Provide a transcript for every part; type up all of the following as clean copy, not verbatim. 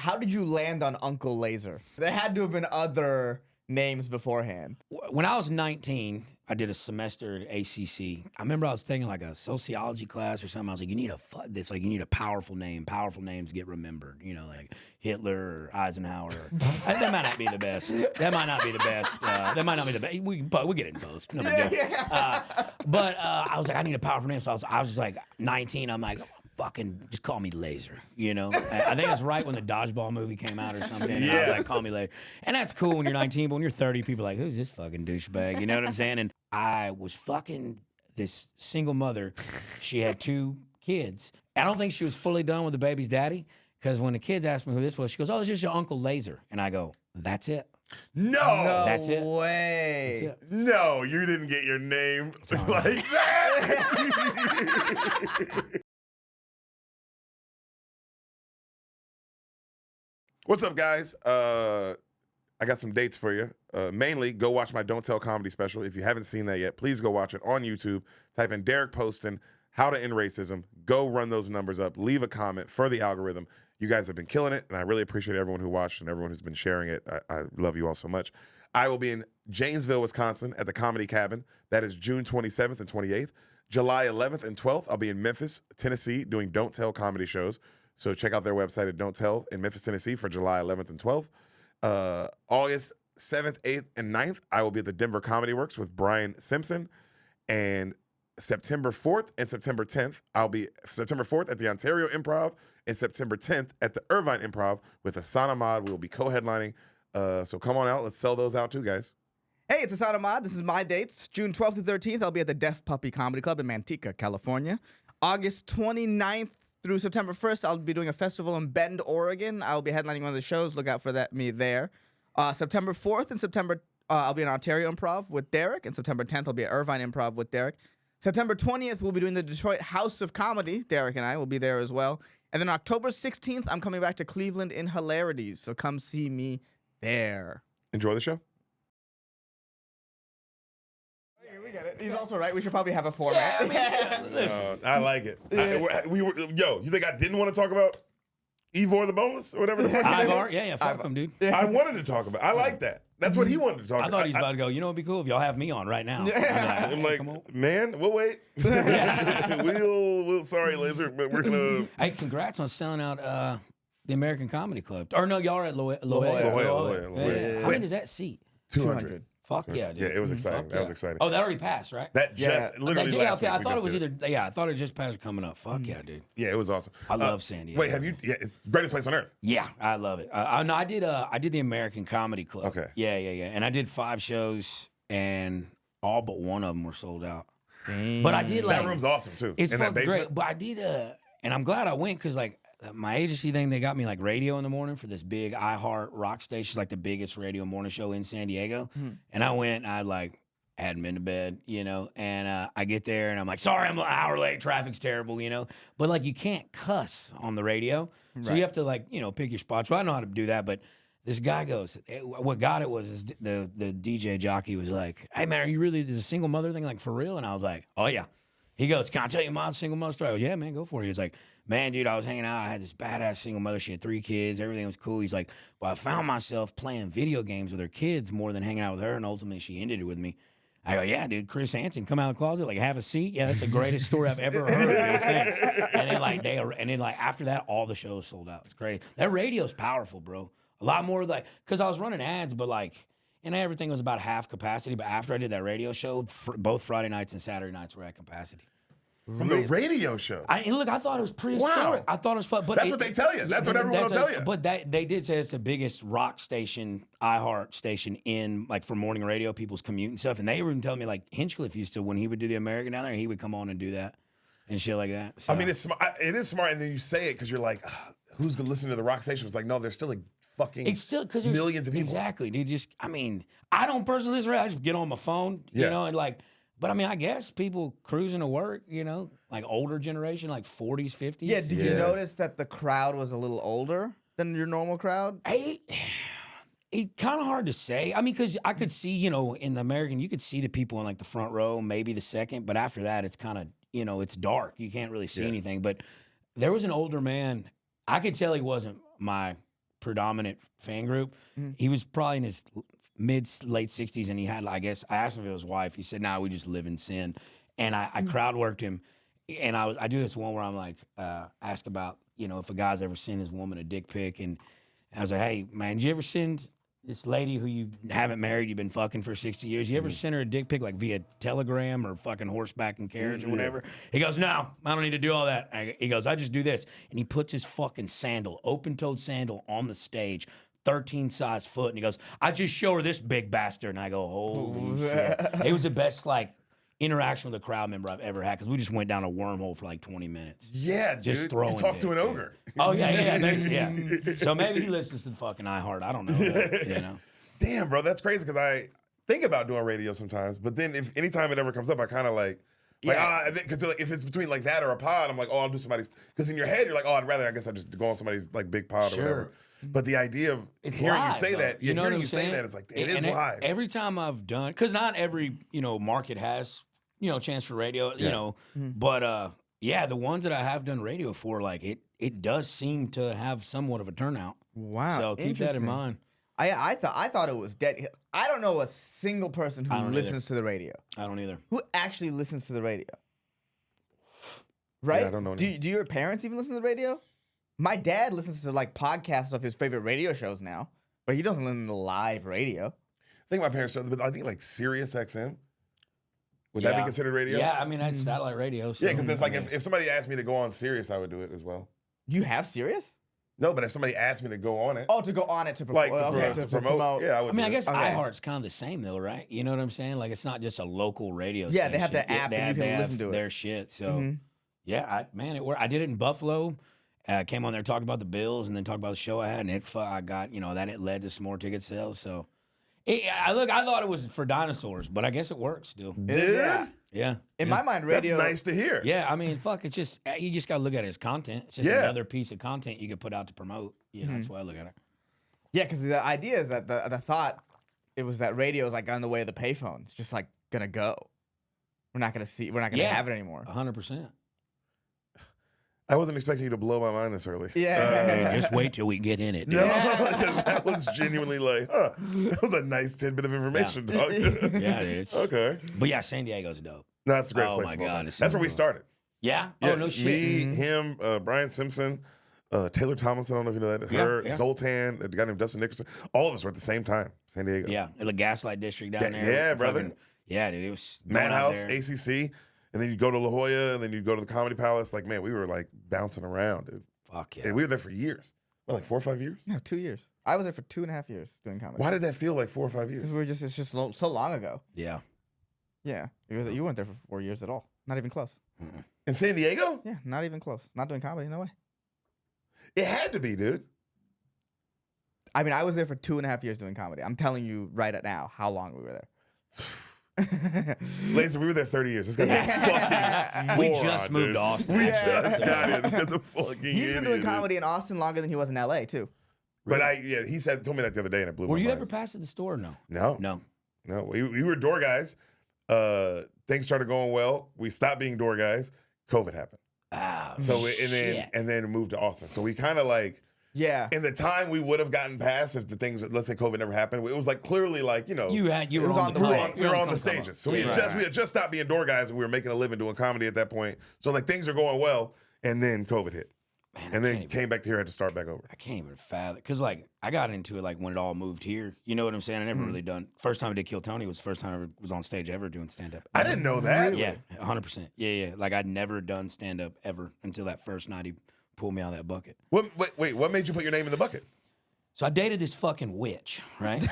how did you land on Uncle Lazer? There had to have been other names beforehand. When I was 19, I did a semester at ACC. I remember I was taking like a sociology class or something. I was like, you need a powerful name. Powerful names get remembered. You know, like Hitler or Eisenhower. That might not be the best. That might not be the best. We'll get it in post. No big deal. But I was like, I need a powerful name. So I was just like 19. I'm like, fucking just call me Lazer, you know? I think it's right when the Dodgeball movie came out or something. And I was like, call me Lazer. And that's cool when you're 19, but when you're 30, people are like, who's this fucking douchebag? You know what I'm saying? And I was fucking this single mother. She had 2 kids. I don't think she was fully done with the baby's daddy, because when the kids asked me who this was, she goes, oh, it's just your Uncle Lazer. And I go, that's it. No That's it. Way. That's it. No, you didn't get your name like that. What's up, guys? I got some dates for you. Mainly, go watch my Don't Tell comedy special. If you haven't seen that yet, please go watch it on YouTube. Type in Deric Poston, How to End Racism. Go run those numbers up. Leave a comment for the algorithm. You guys have been killing it, and I really appreciate everyone who watched and everyone who's been sharing it. I love you all so much. I will be in Janesville, Wisconsin at the Comedy Cabin. That is June 27th and 28th. July 11th and 12th, I'll be in Memphis, Tennessee, doing Don't Tell comedy shows. So check out their website at Don't Tell in Memphis, Tennessee for July 11th and 12th. August 7th, 8th, and 9th, I will be at the Denver Comedy Works with Brian Simpson. And September 4th and September 10th, I'll be September 4th at the Ontario Improv and September 10th at the Irvine Improv with Ehsan Ahmad. We will be co-headlining. So come on out. Let's sell those out too, guys. Hey, it's Ehsan Ahmad. This is my dates. June 12th to 13th, I'll be at the Deaf Puppy Comedy Club in Manteca, California. August 29th through September 1st, I'll be doing a festival in Bend, Oregon. I'll be headlining one of the shows. Look out for me there. September 4th and September, I'll be in Ontario Improv with Deric. And September 10th, I'll be at Irvine Improv with Deric. September 20th, we'll be doing the Detroit House of Comedy. Deric and I will be there as well. And then October 16th, I'm coming back to Cleveland in Hilarities. So come see me there. Enjoy the show. We get it. He's also right. We should probably have a format. I like it. You think I didn't want to talk about Ivor the Boneless or whatever the fuck? Ivor? Yeah, fuck him, dude. I wanted to talk about. I like that. That's what he wanted to talk I about. thought he was about to go, you know what'd be cool if y'all have me on right now. I'm like, man, we'll wait. we'll sorry, Lazer, but we're gonna. Hey, congrats on selling out the American Comedy Club. Or no, y'all are at La Jolla. How many does that seat? 200. Fuck yeah, dude. Yeah, it was exciting. That was exciting. Oh, that already passed, right? That just literally last okay. week. I thought it was either. Yeah, I thought it just passed coming up. Fuck yeah, dude. Yeah, it was awesome. I love San Diego. Wait, have you? Yeah, it's the greatest place on earth. Yeah, I love it. No, I did the American Comedy Club. Okay. Yeah. And I did 5 shows, and all but one of them were sold out. Dang. But I did like that room's awesome too. It's in fucking that basement. great. But I did and I'm glad I went because like my agency thing, they got me like radio in the morning for this big iHeart rock station. It's like the biggest radio morning show in San Diego. And I went, and I like hadn't been to bed, you know, and I get there and I'm like, sorry, I'm an hour late. Traffic's terrible, you know, but like you can't cuss on the radio. So you have to like, you know, pick your spots. Well, I know how to do that, but this guy goes, what got it was is the DJ jockey was like, hey man, are you really, there's a single mother thing like for real? And I was like, oh yeah. He goes, can I tell you my single mother story? I go, yeah, man, go for it. He's like, man, dude, I was hanging out. I had this badass single mother. She had 3 kids. Everything was cool. He's like, well, I found myself playing video games with her kids more than hanging out with her, and ultimately she ended it with me. I go, yeah, dude, Chris Hansen, come out of the closet, like, have a seat. Yeah, that's the greatest story I've ever heard. Dude, and then after that, all the shows sold out. It's crazy. That radio's powerful, bro. A lot more like, because I was running ads, but like, and everything was about half capacity. But after I did that radio show, both Friday nights and Saturday nights were at capacity. From the radio show. I thought it was pretty historic. I thought it was fun. But that's what they tell you. That's what everyone will tell you. But they did say it's the biggest rock station, iHeart station in, like, for morning radio, people's commute and stuff. And they were even telling me, like, Hinchcliffe used to, when he would do the American down there, he would come on and do that and shit like that. So. I mean, it is smart. And then you say it because you're like, who's going to listen to the rock station? It's like, no, there's still like fucking millions of people. Exactly. Dude, I don't personally listen to radio. I just get on my phone, you know, and like, but I mean, I guess people cruising to work, you know, like older generation, like 40s, 50s. Yeah, did you notice that the crowd was a little older than your normal crowd? It's kind of hard to say. I mean, because I could see, you know, in the American, you could see the people in like the front row, maybe the second, but after that, it's kind of, you know, it's dark. You can't really see anything. But there was an older man. I could tell he wasn't my predominant fan group. He was probably in his late 60s, and he had, I guess, I asked him if it was his wife. He said, "Nah, we just live in sin." And I crowd worked him, and I do this one where I'm like, ask about, if a guy's ever sent his woman a dick pic, and I was like, "Hey, man, did you ever send this lady who you haven't married, you've been fucking for 60 years, you ever send her a dick pic like via telegram or fucking horseback and carriage or whatever?" He goes, "No, I don't need to do all that." He goes, "I just do this." And he puts his fucking sandal, open-toed sandal on the stage, 13 size foot, and he goes, "I just show her this big bastard." And I go, "Holy shit." It was the best, interaction with a crowd member I've ever had, because we just went down a wormhole for 20 minutes. Yeah, just dude. throwing You talked to an dick, ogre. Oh, yeah, basically, yeah. So maybe he listens to the fucking iHeart. I don't know. Damn, bro, that's crazy, because I think about doing radio sometimes, but then if anytime it ever comes up, I kind of because if it's between that or a pod, I'm like, oh, I'll do somebody's, because in your head you're like, oh, I guess I just go on somebody's big pod or whatever. But the idea of hearing live, you say though. that, You know hearing what you I'm say saying? that, it's like, it is live. Every time I've done, because not every market has chance for radio, but the ones that I have done radio for, it does seem to have somewhat of a turnout. Wow. So keep that in mind. I thought it was dead. I don't know a single person who listens to the radio. I don't either. Who actually listens to the radio? Right? Yeah, I don't know. Do your parents even listen to the radio? My dad listens to podcasts of his favorite radio shows now, but he doesn't listen to live radio. I think my parents, but I think Sirius XM. Would that be considered radio? Yeah, I mean, that's satellite radio. So, Yeah, because it's if somebody asked me to go on Sirius, I would do it as well. You have Sirius? No, but if somebody asked me to go on it. Oh, to go on it to promote. To promote. Yeah, I would. I mean, I do guess it. iHeart's kind of the same, though, right? You know what I'm saying? It's not just a local radio Yeah, station. they have their app and you can listen to it. Their shit. So, it worked. I did it in Buffalo. Came on there, talked about the Bills, and then talked about the show I had, and I got, that it led to some more ticket sales. So, I thought it was for dinosaurs, but I guess it works still. Yeah. Yeah. In my mind, radio. That's nice to hear. Yeah, I mean, it's just, you just got to look at it as content. It's just another piece of content you could put out to promote. That's why I look at it. Yeah, because the idea is that the thought, it was that radio is on the way of the payphone. It's just gonna go. We're not gonna have it anymore. 100%. I wasn't expecting you to blow my mind this early. Hey, just wait till we get in it. Dude. No, that was genuinely that was a nice tidbit of information, dog. Yeah, it's okay. But yeah, San Diego's dope. No, that's the greatest Oh place. my of all God, time. it's That's so where we cool. started. Yeah. Yeah, Oh no shit. Me, him, Brian Simpson, Taylor Tomlinson. I don't know if you know that. Her, Zoltan, a guy named Dustin Nickerson. All of us were at the same time. San Diego. Yeah, the Gaslight District down there. Yeah, brother. Yeah, dude, it was going out Madhouse, there. ACC, and then you go to La Jolla, and then you go to the Comedy Palace. We were bouncing around, dude. Fuck yeah. And we were there for years. What, 4 or 5 years? No, 2 years. I was there for 2.5 years doing comedy. Why did that feel like 4 or 5 years? Because it's just so long ago. Yeah. Yeah, you weren't there for 4 years at all. Not even close. In San Diego? Yeah, not even close. Not doing comedy, no way. It had to be, dude. I mean, I was there for 2.5 years doing comedy. I'm telling you right now how long we were there. Lazer, we were there 30 years. This guy's a fucking We moron, just moved dude. to Austin. We actually. just got here. This guy's a fucking He's been idiot, doing dude. comedy in Austin longer than he was in LA, too. But he told me that the other day, and it blew Were my you mind. ever past at the store? No. No. We were door guys. Things started going well. We stopped being door guys. COVID happened. Oh, And then moved to Austin. So we kind of Yeah. in the time we would have gotten past if the things, let's say COVID never happened, it was clearly you It were was on the way. way. we were on the stages. So we had just stopped being door guys, and we were making a living doing comedy at that point. So things are going well, and then COVID hit. Man, And then came back to here, had to start back over. I can't even fathom because I got into it when it all moved here. You know what I'm saying? I never really done. First time I did Kill Tony was the first time I ever was on stage ever doing stand up. I didn't know that. Yeah, 100%. Yeah. I'd never done stand up ever until that first night he pulled me out of that bucket. Wait, what made you put your name in the bucket? So I dated this fucking witch, right?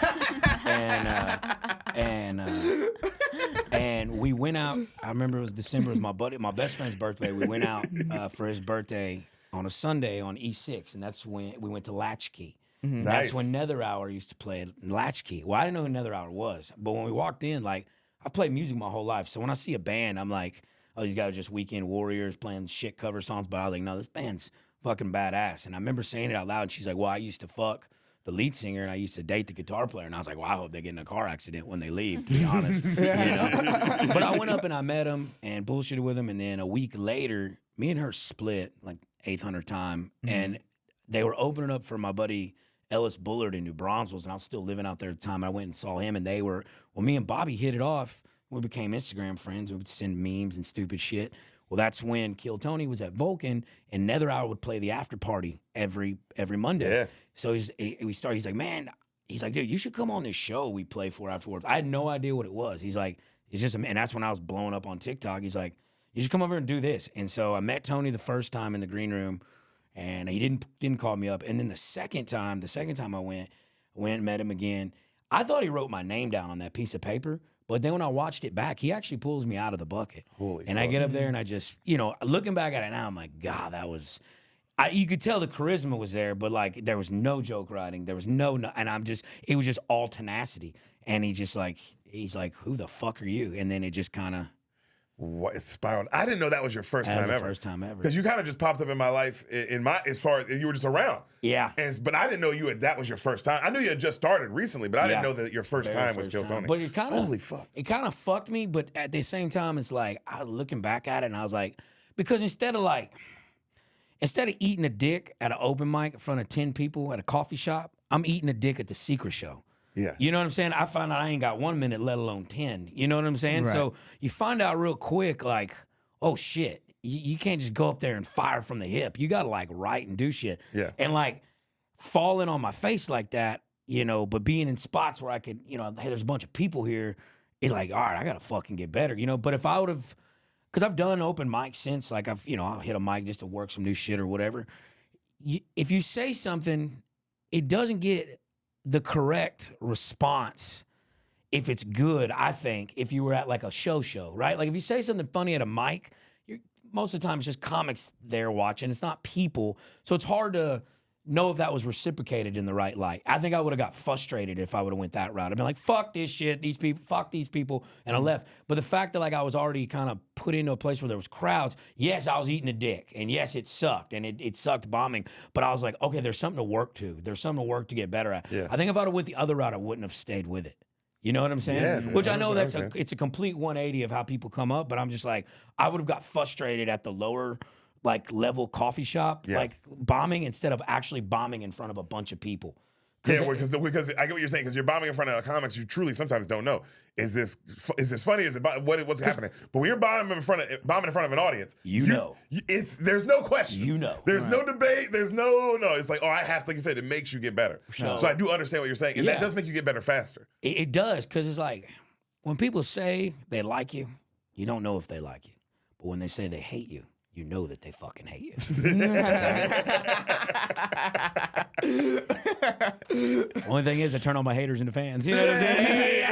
and we went out. I remember it was December. It was my best friend's birthday. We went out for his birthday on a Sunday on E6, and that's when we went to Latchkey. Nice. That's when Nether Hour used to play at Latchkey. Well, I didn't know who Nether Hour was, but when we walked in, I played music my whole life. So when I see a band, I'm like, oh, these guys are just weekend warriors playing shit cover songs. But I was like, no, this band's fucking badass. And I remember saying it out loud. And she's like, well, I used to fuck the lead singer and I used to date the guitar player. And I was like, well, I hope they get in a car accident when they leave, to be honest. But I went up and I met him and bullshitted with him. And then a week later, me and her split 800 time. And they were opening up for my buddy Ellis Bullard in New Braunfels, and I was still living out there at the time. I went and saw him, and me and Bobby hit it off. We became Instagram friends. We would send memes and stupid shit. Well, that's when Kill Tony was at Vulcan, and Nether Hour would play the after party every Monday. Yeah. So he's like, man, dude, you should come on this show we play for afterwards. I had no idea what it was. He's like, it's just, and that's when I was blowing up on TikTok. He's like, you should come over and do this. And so I met Tony the first time in the green room, and he didn't call me up. And then the second time I went and met him again. I thought he wrote my name down on that piece of paper. But then when I watched it back, he actually pulls me out of the bucket. Holy and fuck. I get up there and I just, looking back at it now, I'm like, God, that was, you could tell the charisma was there, but like there was no joke writing. There was no, and it was just all tenacity. And he's like, who the fuck are you? And then it just kind of. What, it spiraled. I didn't know that was your first time ever. First time ever. Because you kind of just popped up in my life as far as you were just around. Yeah. But I didn't know that was your first time. I knew you had just started recently, but I didn't know that your first time was Kill Tony. But it kind of, holy fuck. It kind of fucked me, but at the same time, it's like, I was looking back at it and I was like, because instead of eating a dick at an open mic in front of 10 people at a coffee shop, I'm eating a dick at the secret show. Yeah. You know what I'm saying? I found out I ain't got 1 minute, let alone 10. You know what I'm saying? Right. So you find out real quick, like, oh shit, you can't just go up there and fire from the hip. You got to like write and do shit. Yeah. And like falling on my face like that, but being in spots where I could, hey, there's a bunch of people here. It's like, all right, I got to fucking get better, But if I would have, because I've done open mics since, like I'll hit a mic just to work some new shit or whatever. If you say something, it doesn't get the correct response if it's good, I think, if you were at like a show, right? Like if you say something funny at a mic, most of the time it's just comics there watching. It's not people. So it's hard to know if that was reciprocated in the right light. I think I would have got frustrated if I would have went that route. I'd been like, fuck this shit, these people, fuck these people, and I left. But the fact that like I was already kind of put into a place where there was crowds, yes, I was eating a dick, and yes, it sucked, and it sucked bombing, but I was like, okay, there's something to work to. There's something to work to get better at. Yeah. I think if I'd have went the other route, I wouldn't have stayed with it. You know what I'm saying? Yeah, Which I know that's it's a complete 180 of how people come up, but I'm just like, I would have got frustrated at the lower like level coffee shop, like bombing instead of actually bombing in front of a bunch of people. Yeah, because I get what you're saying. Because you're bombing in front of comics, you truly sometimes don't know. Is this funny? Is it what's happening? But when you're bombing in front of an audience, there's no question. There's no debate. There's no. It's like, I have to, like you said, it makes you get better. So I do understand what you're saying, and that does make you get better faster. It does, because it's like when people say they like you, you don't know if they like you, but when they say they hate you, you know that they fucking hate you. Only thing is, I turn all my haters into fans. You know what I'm saying?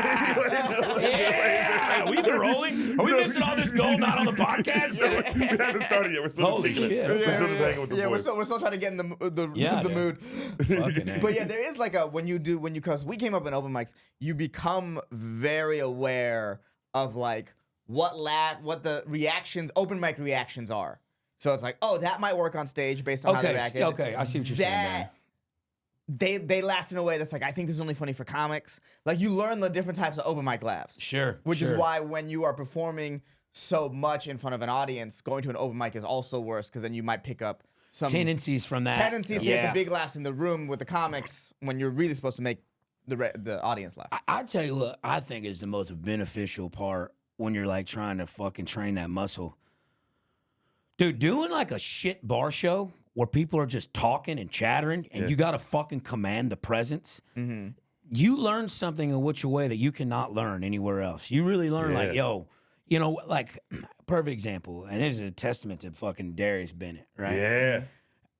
Yeah. We've been rolling. Are we missing all this gold not on the podcast? We haven't started yet. We're still Holy shit. We're still just hanging with the boys. we're still trying to get in the mood. But yeah, there is like because we came up in open mics, you become very aware of like what the open mic reactions are. So it's like, that might work on stage based on how they reacted. Okay, I see what you're saying. They laughed in a way that's like, I think this is only funny for comics. Like you learn the different types of open mic laughs. Sure. Which is why when you are performing so much in front of an audience, going to an open mic is also worse, because then you might pick up some tendencies from that. Tendencies to get the big laughs in the room with the comics when you're really supposed to make the audience laugh. I tell you what I think is the most beneficial part when you're like trying to fucking train that muscle. Dude, doing like a shit bar show where people are just talking and chattering and you got to fucking command the presence. Mm-hmm. You learn something in which a way that you cannot learn anywhere else. You really learn like, like perfect example. And this is a testament to fucking Darius Bennett, right? Yeah.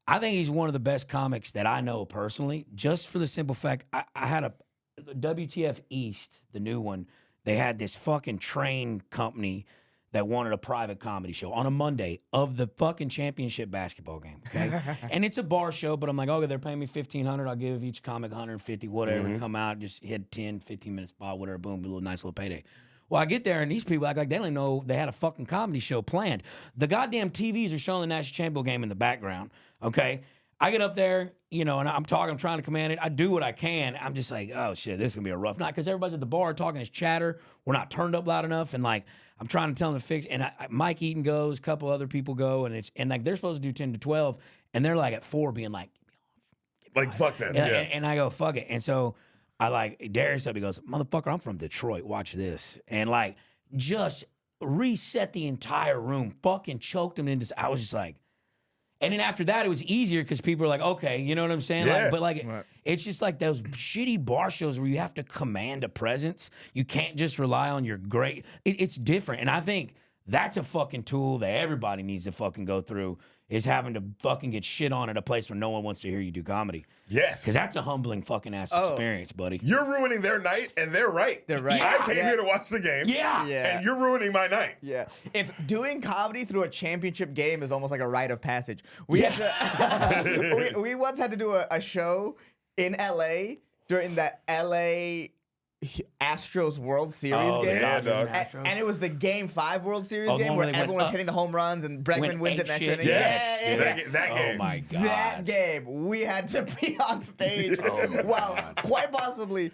I think he's one of the best comics that I know personally, just for the simple fact I had a WTF East, the new one. They had this fucking train company that wanted a private comedy show on a Monday of the fucking championship basketball game, okay? And it's a bar show, but I'm like, okay, they're paying me $1,500. I'll give each comic $150, whatever. Come out, just hit 10, 15-minute spot, whatever, boom, a little nice little payday. Well, I get there, and these people act like they don't know they had a fucking comedy show planned. The goddamn TVs are showing the national championship game in the background, okay? I get up there, and I'm talking, I'm trying to command it. I do what I can. I'm just like, oh, shit, this is going to be a rough night, because everybody's at the bar talking this chatter. We're not turned up loud enough, and, like, I'm trying to tell them to fix. And Mike Eaton goes, a couple other people go, and like they're supposed to do 10 to 12, and they're like at 4 being like, Like, fuck that. And I go, fuck it. And so I like, Darius up, he goes, motherfucker, I'm from Detroit. Watch this. And like, just reset the entire room, fucking choked him into, I was just like, and then after that, it was easier because people were like, okay, you know what I'm saying? Yeah. Like, but like, it's just like those shitty bar shows where you have to command a presence. You can't just rely on your great, it's different. And I think that's a fucking tool that everybody needs to fucking go through, is having to fucking get shit on at a place where no one wants to hear you do comedy. Yes. Because that's a humbling fucking ass experience, buddy. You're ruining their night, and they're right. They're right. I came here to watch the game. Yeah. And you're ruining my night. Yeah, it's doing comedy through a championship game is almost like a rite of passage. We had to, we once had to do a show in LA during that LA Astros World Series game. yeah, dog. And it was the Game 5 World Series Oh, the game one where where they everyone was went hitting the home runs and Bregman Went wins ape it next shit. inning. Yes. Yeah. That game. Oh my God. That game, we had to be on stage. Quite possibly,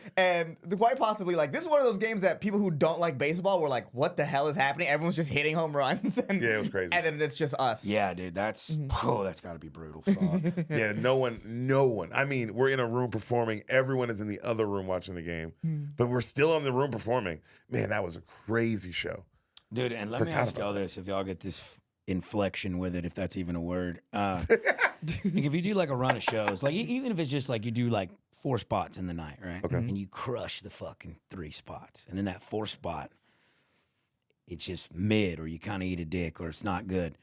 like, this is one of those games that people who don't like baseball were like, what the hell is happening? Everyone's just hitting home runs. And, Yeah, it was crazy. And then it's just us. Yeah, dude, that's gotta be brutal. Fuck. Yeah, no one. I mean, we're in a room performing. Everyone is in the other room watching the game, but we're still in the room performing. Man, that was a crazy show. Dude, and let me Forgot ask y'all about this, if y'all get this inflection with it, if that's even a word. Like if you do like a run of shows, like even if it's just like you do like 4 spots in the night, right? Okay. And you crush the fucking 3 spots. And then that 4th spot, it's just mid, or you kind of eat a dick, or it's not good.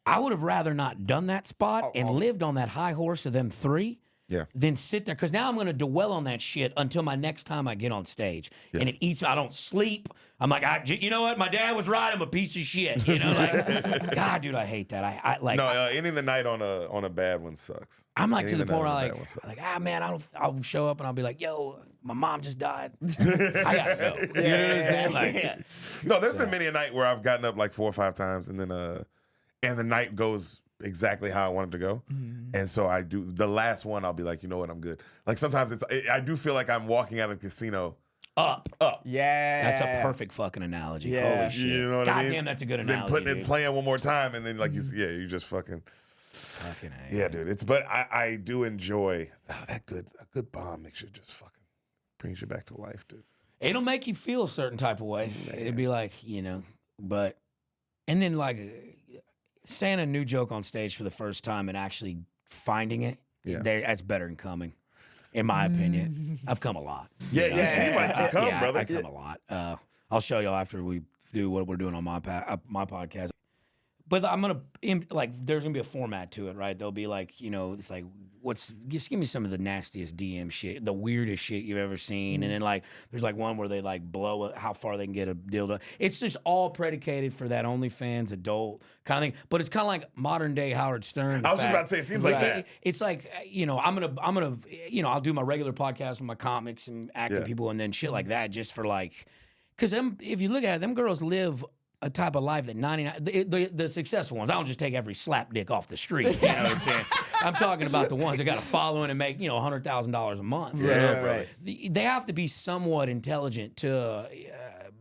I would have rather not done that spot and lived on that high horse of them 3 Yeah. than sit there. Because now I'm going to dwell on that shit until my next time I get on stage. And it eats me. I don't sleep. I'm like, you know what? My dad was right. I'm a piece of shit. You know, like, God, dude, I hate that. I like. No, ending the night on a bad one sucks. I'm like to Ending the point where night on a I'm bad one sucks. like, man, I'll show up and I'll be like, yo, my mom just died. I gotta go. You know what I'm saying? Like, No, there's been many a night where I've gotten up like 4 or 5 times, and then and the night goes exactly how I want it to go. And so I do the last one. I'll be like, you know what, I'm good. Like sometimes I do feel like I'm walking out of the casino up. Yeah. That's a perfect fucking analogy. Yeah. Holy shit. You know what God I mean? damn, that's a good Then analogy. putting it dude. playing one more time, and then like you just fucking A. yeah, dude. But I do enjoy a good bomb makes you just fucking brings you back to life, dude. It'll make you feel a certain type of way. It'd be like, but, and then like saying a new joke on stage for the first time and actually finding it, that's better than coming, in my opinion. I've come a lot. Yeah, you seem like you come, brother. I come a lot. I'll show y'all after we do what we're doing on my podcast. But I'm gonna there's gonna be a format to it, right? There'll be like, it's like just give me some of the nastiest DM shit, the weirdest shit you've ever seen, and then like there's like one where they like blow how far they can get a dildo. It's just all predicated for that OnlyFans adult kind of thing. But it's kind of like modern day Howard Stern. I was just about to say, it seems like that. It's like I'm gonna I'll do my regular podcast with my comics and acting people, and then shit like that, just for like, because if you look at it, them girls live a type of life that 99 the successful ones. I don't just take every slap dick off the street. You know what I'm saying? I'm talking about the ones that got a following and make $100,000 a month. Right. They have to be somewhat intelligent to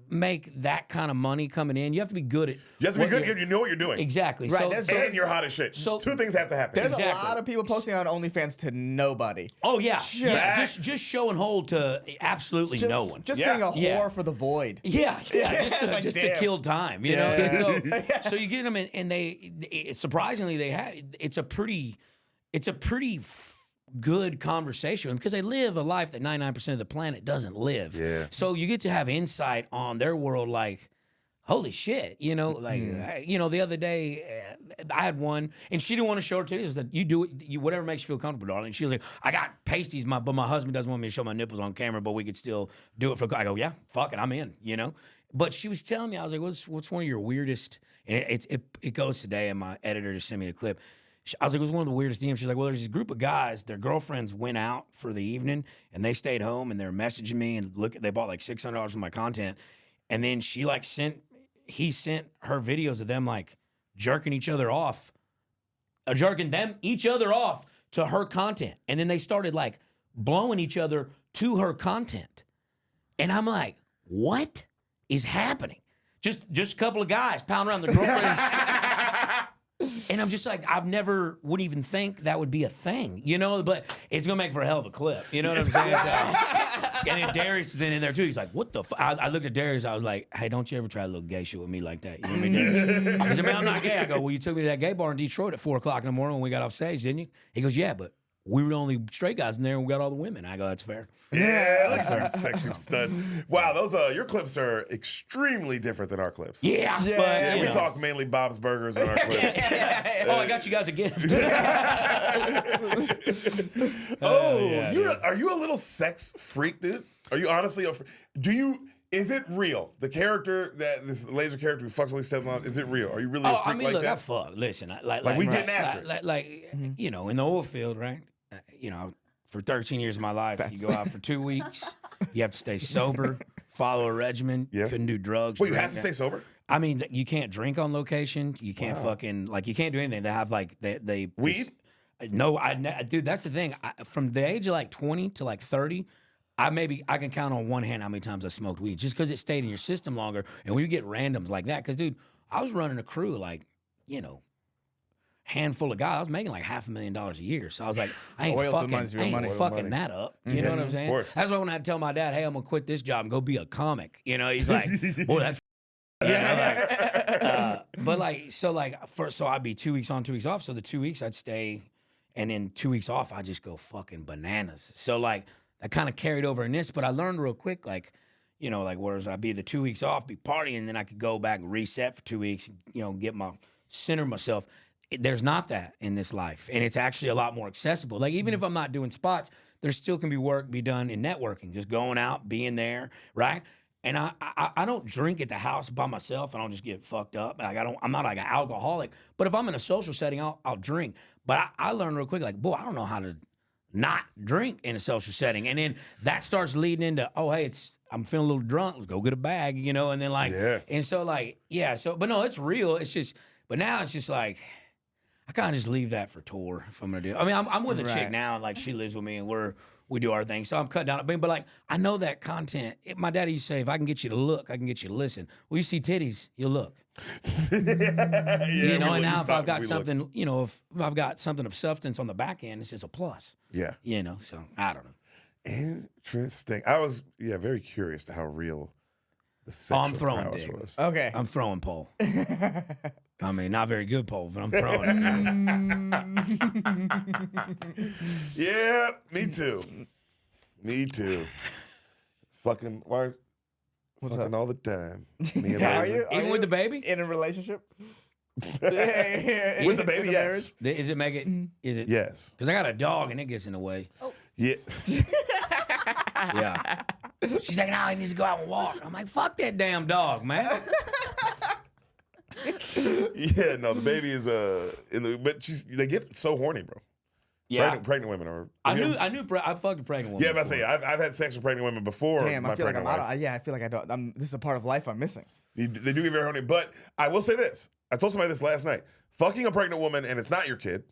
make that kind of money coming in. You have to be good at. You have to be good because you know what you're doing. Exactly. Right, And you're hot as shit. So- 2 things have to happen. There's Exactly. a lot of people posting on OnlyFans to nobody. Oh yeah, Facts. just show and hold to absolutely no one. Just Yeah. being a whore Yeah. for the void. Yeah, just Like, to damn. kill time, you Yeah. know. So you get them, and they surprisingly it's a pretty good conversation because they live a life that 99% of the planet doesn't live. Yeah. So you get to have insight on their world, like, holy shit, the other day I had one, and she didn't want to show her titties. I said, you do it, whatever makes you feel comfortable, darling. She was like, I got pasties, but my husband doesn't want me to show my nipples on camera, but we could still do it for. I go, yeah, fuck it, I'm in, But she was telling me, I was like, what's one of your weirdest? And it goes today, and my editor just sent me the clip. I was like, it was one of the weirdest DMs. She's like, well, there's this group of guys, their girlfriends went out for the evening, and they stayed home, and they're messaging me, and they bought like $600 for my content, and then he sent her videos of them like jerking each other off to her content. And then they started like blowing each other to her content. And I'm like, what is happening? Just a couple of guys pounding around their girlfriends. And I'm just like, I've never would even think that would be a thing, you know? But it's gonna make for a hell of a clip, you know what I'm saying? So, and then Darius was in there too. He's like, what the I looked at Darius, I was like, hey, don't you ever try a little gay shit with me like that. You know what I mean, Darius? He said, man, I'm not gay. I go, well, you took me to that gay bar in Detroit at 4 o'clock in the morning when we got off stage, didn't you? He goes, yeah, but we were the only straight guys in there and we got all the women. I go, that's fair. Yeah, like some sexy studs. Wow, those your clips are extremely different than our clips. Yeah, Yeah, but yeah, We talk mainly Bob's Burgers in our clips. oh, I got you guys a gift. Are you a little sex freak, dude? Are you honestly is it real? The character that this Lazer character who fucks Lee Stepmom, is it real? Are you really a freak I mean, like look, that? I fuck. Listen, we getting after it. You know, in the oil field, right? You know, for 13 years of my life, you go out for 2 weeks. You have to stay sober, follow a regimen. Yeah. Couldn't do drugs. Wait, you have to stay sober? I mean, you can't drink on location. You can't fucking you can't do anything. They have they weed. No, dude, that's the thing. From the age of like 20 to like 30. I can count on one hand how many times I smoked weed just because it stayed in your system longer. And when you get randoms like that, because dude, I was running a crew like, you know, handful of guys. I was making like $500,000 a year. So I was like, I ain't fucking that up. You know what I'm saying? That's why when I tell my dad, hey, I'm gonna quit this job and go be a comic. You know, he's like, boy, that's so I'd be 2 weeks on, 2 weeks off. So the 2 weeks I'd stay, and then 2 weeks off, I just go fucking bananas. So like, I kind of carried over in this, but I learned real quick, like, you know, like whereas I'd be the 2 weeks off, be partying, and then I could go back and reset for 2 weeks, you know, center myself. There's not that in this life, and it's actually a lot more accessible. Like even if I'm not doing spots, there still can be work be done in networking, just going out, being there, right? And I don't drink at the house by myself. I don't just get fucked up. Like I'm not like an alcoholic. But if I'm in a social setting, I'll drink. But I learned real quick, like, boy, I don't know how to not drink in a social setting. And then that starts leading into, oh, hey, I'm feeling a little drunk. Let's go get a bag, you know? And then and so but no, it's real. It's just, but now it's just like, I kind of just leave that for tour if I'm going to do it. I mean, I'm with a chick now, and like she lives with me and we do our thing. So I'm cutting down. But like, I know that content. My daddy used to say, if I can get you to look, I can get you to listen. Well, you see titties, you'll look. You know, and now if I've got something, you know, if I've got something of substance on the back end, it's just a plus. Yeah. You know, so I don't know. Interesting. I was, very curious to how real the sexual I'm throwing prowess dick. was. Okay. I'm throwing pole. I mean, not very good pole, but I'm throwing it. Yeah, me too. Me too. Fucking all the time. Me and Are Lazer. you Even with the baby? in a relationship? With the baby, yes. Is it make it? Is it? Yes. Because I got a dog and it gets in the way. Yeah. Yeah. She's like, no, he needs to go out and walk. I'm like, fuck that damn dog, man. Yeah, no, the baby is but they get so horny, bro. Yeah. Pregnant women are. I fucked a pregnant woman. Yeah, but I say I've had sex with pregnant women before. Damn, my I feel like I'm pregnant out. wife. I feel like I don't. This is a part of life I'm missing. They do get very horny, but I will say this. I told somebody this last night. Fucking a pregnant woman and it's not your kid.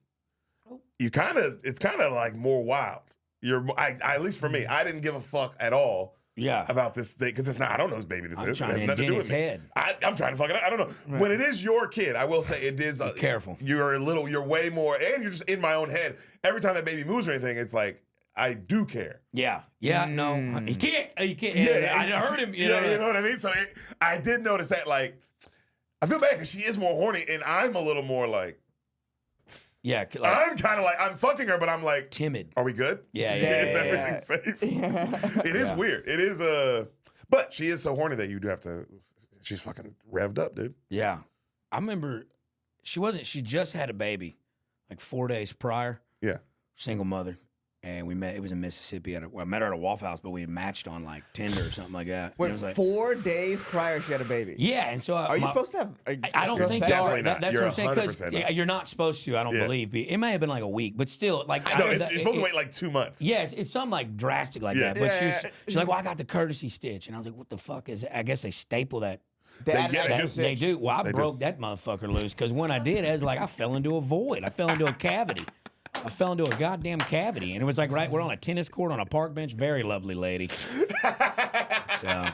It's kind of like more wild. At least for me, I didn't give a fuck at all. Yeah. About this thing because it's not. I don't know whose baby this is. I'm trying to it has nothing indent do its with me. head. I'm trying to fuck it up. I don't know. Right. When it is your kid, I will say it is. Be careful. You're way more, and you're just in my own head. Every time that baby moves or anything, it's like I do care. Yeah. Yeah. No. You can't. You can't. Yeah, I heard him. You know what I mean. So I did notice that. Like, I feel bad because she is more horny, and I'm a little more like. Yeah. I'm kind of like I'm fucking her, but I'm like timid. Are we good? Yeah. Is everything safe? It is weird. It is but she is so horny that you do have to. She's fucking revved up, dude. Yeah. I remember she just had a baby like 4 days prior. Yeah. Single mother. And we met, it was in Mississippi. I met her at a Waffle House, but we matched on like Tinder or something like that. Wait, it was like, 4 days prior she had a baby? Yeah, and so Are you supposed to have? I don't think you are. That's You're what I'm saying. Because 100% not. you're not supposed to. I don't believe. It may have been like a week, but still, like No, you're supposed to wait like 2 months. Yeah, it's something like drastic like that. But she's like, well, I got the courtesy stitch, and I was like, what the fuck is it? I guess they staple that. They do. Well, I broke that motherfucker loose because when I did, I was like, I fell into a void. I fell into a cavity. I fell into a goddamn cavity, and it was like we're on a tennis court on a park bench. Very lovely lady. So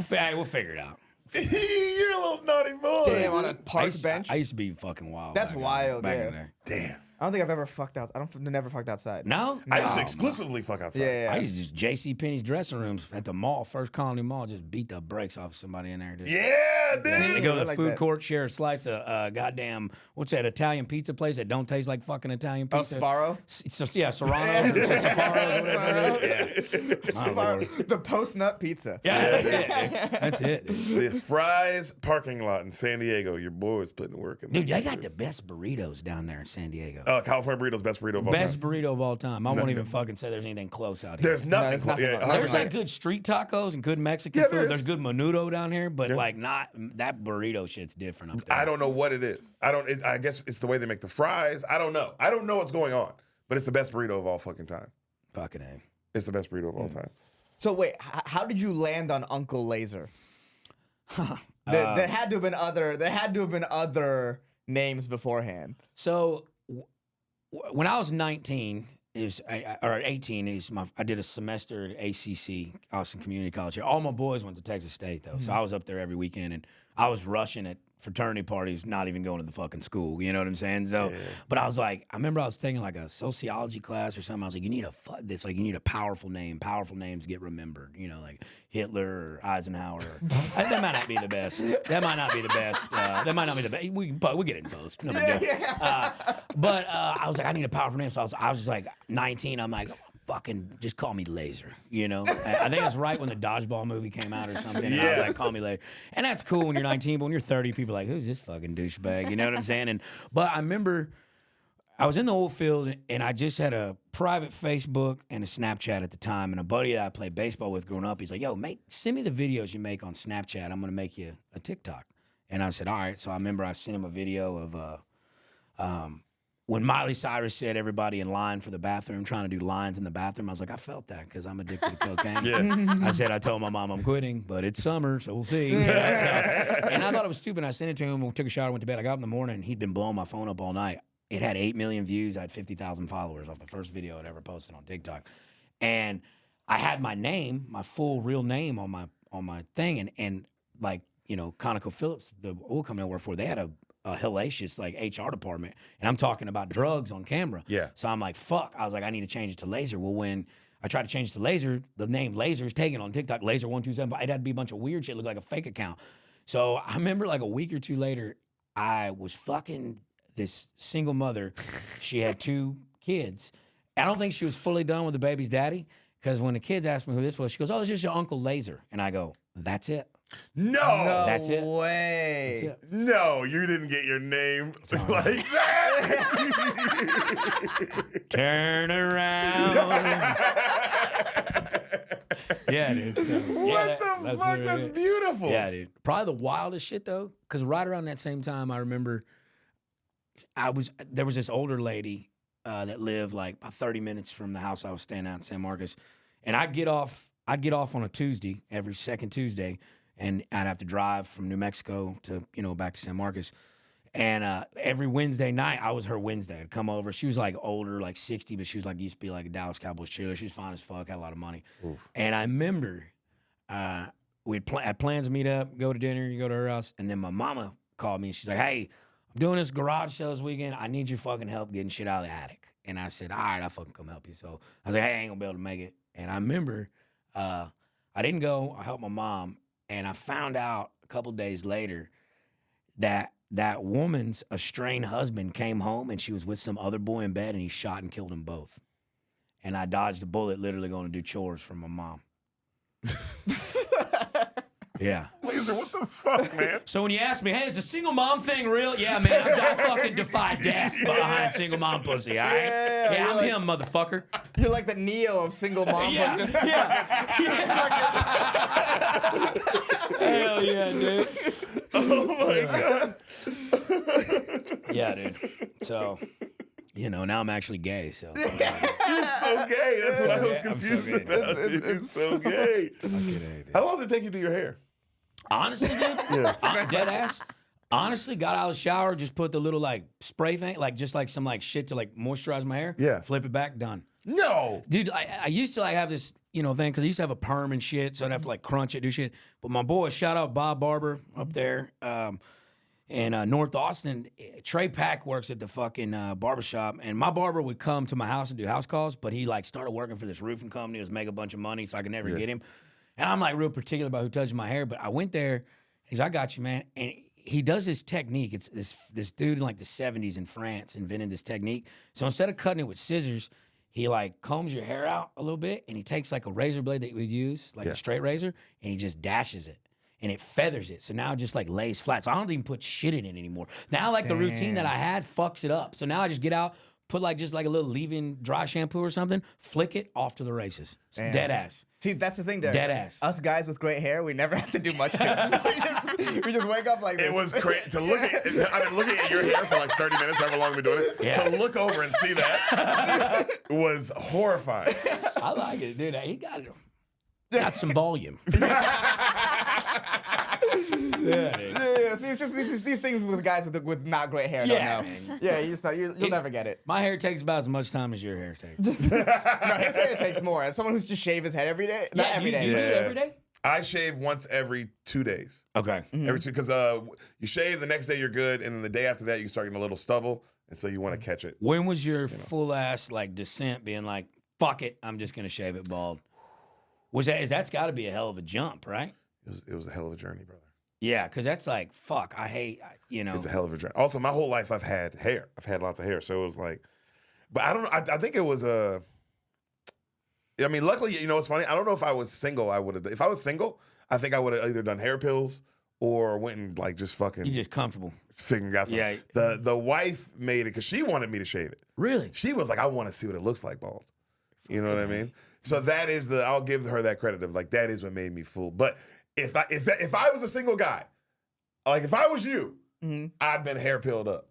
we'll figure it out. You're a little naughty boy. Damn, on a park bench. I used to be fucking wild. That's wild, back yeah. in the day. Damn. I don't think I've ever fucked out. Never fucked outside. No? I used to No. exclusively fuck outside. Yeah, I yeah. used to just JCPenney's dressing rooms at the mall, First Colony Mall, just beat the brakes off somebody in there. Just, Yeah, dude. They go to I the like food that. court, share a slice of goddamn, what's that, Italian pizza place that don't taste like fucking Italian Oh, pizza? Sparrow? So, yeah, Serrano's or Sapporo or whatever it is. Yeah. My Sparrow. Lord. The post-nut pizza. Yeah, that's it. Dude. That's it. Dude. The Fry's parking lot in San Diego. Your boy was putting the work in. Dude, they got the best burritos down there in San Diego. California burritos, best burrito of all Best time. burrito of all time. I won't even fucking say there's anything close out here. There's nothing. there's nothing yeah, like- 100%. There's like good street tacos and good Mexican Yeah, food. there There's is. good menudo down here, but Yeah. like not that burrito shit's different up there. I don't know what it is. I guess it's the way they make the fries. I don't know. I don't know what's going on. But it's the best burrito of all fucking time. Fucking A. It's the best burrito of all time. So wait, how did you land on Uncle Lazer? There had to have been other. There had to have been other names beforehand. So when I was 19, or 18, I did a semester at ACC, Austin Community College. All my boys went to Texas State though, so I was up there every weekend, and I was rushing at fraternity parties, not even going to the fucking school. You know what I'm saying? So, but I was like, I remember I was taking like a sociology class or something. I was like, you need you need a powerful name. Powerful names get remembered. You know, like Hitler or Eisenhower. That might not be the best. That might not be the best. That might not be the best. We'll get it in post. No big deal. But I was like, I need a powerful name. So I was just like 19. I'm like, fucking just call me Lazer, you know? I think it's right when the Dodgeball movie came out or something. And I was like, call me Lazer. And that's cool when you're 19, but when you're 30, people are like, who's this fucking douchebag? You know what I'm saying? But I remember I was in the old field and I just had a private Facebook and a Snapchat at the time. And a buddy that I played baseball with growing up, he's like, yo, send me the videos you make on Snapchat. I'm going to make you a TikTok. And I said, all right. So I remember I sent him a video of when Miley Cyrus said everybody in line for the bathroom, trying to do lines in the bathroom, I was like, I felt that because I'm addicted to cocaine. I said, I told my mom I'm quitting, but it's summer, so we'll see. And I thought it was stupid. I sent it to him, we took a shower, went to bed. I got up in the morning, and he'd been blowing my phone up all night. It had 8 million views. I had 50,000 followers off the first video I'd ever posted on TikTok. And I had my name, my full real name on my thing. And like, you know, ConocoPhillips, the oil company I work for, they had a hellacious like HR department, and I'm talking about drugs on camera. Yeah. So I'm like, fuck. I was like, I need to change it to Lazer. Well, when I tried to change it to Lazer, the name Lazer is taken on TikTok. Lazer127. It had to be a bunch of weird shit, look like a fake account. So I remember like a week or two later, I was fucking this single mother. She had 2 kids. I don't think she was fully done with the baby's daddy, because when the kids asked me who this was, she goes, oh, it's just your Uncle Lazer. And I go, that's it. No. That's it. Way. That's it. No, you didn't get your name like that. Turn around. Yeah, dude. So, What the fuck? literally That's it. beautiful. Yeah, dude. Probably the wildest shit though, because right around that same time, I remember there was this older lady that lived like about 30 minutes from the house I was staying at in San Marcos, and I'd get off on a Tuesday, every second Tuesday, and I'd have to drive from New Mexico to, you know, back to San Marcos. And every Wednesday night, I was her Wednesday. I'd come over. She was like older, like 60, but she was like, used to be like a Dallas Cowboys cheerleader. She was fine as fuck, had a lot of money. Oof. And I remember we'd had plans to meet up, go to dinner, you go to her house. And then my mama called me and she's like, hey, I'm doing this garage sale this weekend. I need your fucking help getting shit out of the attic. And I said, all right, I'll fucking come help you. So I was like, hey, I ain't gonna be able to make it. And I remember I didn't go. I helped my mom. And I found out a couple days later that that woman's estranged husband came home and she was with some other boy in bed and he shot and killed them both. And I dodged a bullet literally going to do chores for my mom. Yeah. Lazer, what the fuck, man? So when you ask me, hey, is the single mom thing real? Yeah, man, I fucking defy death behind single mom pussy, all right? Yeah, I'm like, him, motherfucker. You're like the Neo of single mom. Yeah, Just Hell yeah, dude. Oh my God. Yeah, dude. So, you know, now I'm actually gay, so. You're so gay. That's what I was I'm so confused gay. about. You're so gay. How long does it take you to do your hair? Honestly, dude, dead ass. Honestly, got out of the shower, just put the little like spray thing, like just like some like shit to like moisturize my hair. Yeah. Flip it back, done. No. Dude, I used to like have this, thing, because I used to have a perm and shit, so I'd have to like crunch it, do shit. But my boy, shout out Bob Barber up there in North Austin. Trey Pack works at the fucking barbershop, and my barber would come to my house and do house calls, but he like started working for this roofing company, was making a bunch of money, so I could never get him. And I'm like real particular about who touches my hair, but I went there, he's like, I got you, man. And he does this technique. It's this dude in like the 70s in France invented this technique. So instead of cutting it with scissors, he like combs your hair out a little bit, and he takes like a razor blade that you would use, like a straight razor, and he just dashes it. And it feathers it. So now it just like lays flat. So I don't even put shit in it anymore. Now like the routine that I had fucks it up. So now I just get out, put like just like a little leave-in dry shampoo or something, flick it off to the races. It's dead ass. See, that's the thing there. Dead ass. Us guys with great hair, we never have to do much to it. we just wake up like this. It was crazy to look at. I've been looking at your hair for like 30 minutes, however long we've been doing it. Yeah. To look over and see that was horrifying. I like it, dude. He got some volume. Yeah, dude. Yeah, see, it's just these things with guys with not great hair. Yeah, don't know. man. Yeah, you'll never get it. My hair takes about as much time as your hair takes. No, his hair takes more. As someone who's just shave his head every day, not every day. You but- do it every day? I shave once every 2 days. Okay. Every two, because you shave, the next day you're good, and then the day after that you start getting a little stubble, and so you want to catch it. When was your full ass like descent being like, fuck it, I'm just gonna shave it bald? That's got to be a hell of a jump, right? It was a hell of a journey, brother. Yeah, because that's like, fuck, I hate, It's a hell of a journey. Also, my whole life I've had hair. I've had lots of hair, so it was like, but I don't know. I think it was I mean, luckily, it's funny. I don't know if I was single, I would have. If I was single, I think I would have either done hair pills or went and like just fucking. You just comfortable. Figuring out something. Yeah. The wife made it because she wanted me to shave it. Really? She was like, I want to see what it looks like bald. You know what I mean? So that is I'll give her that credit of like that is what made me fool. But if I was a single guy, like if I was you, I'd been hair pilled up.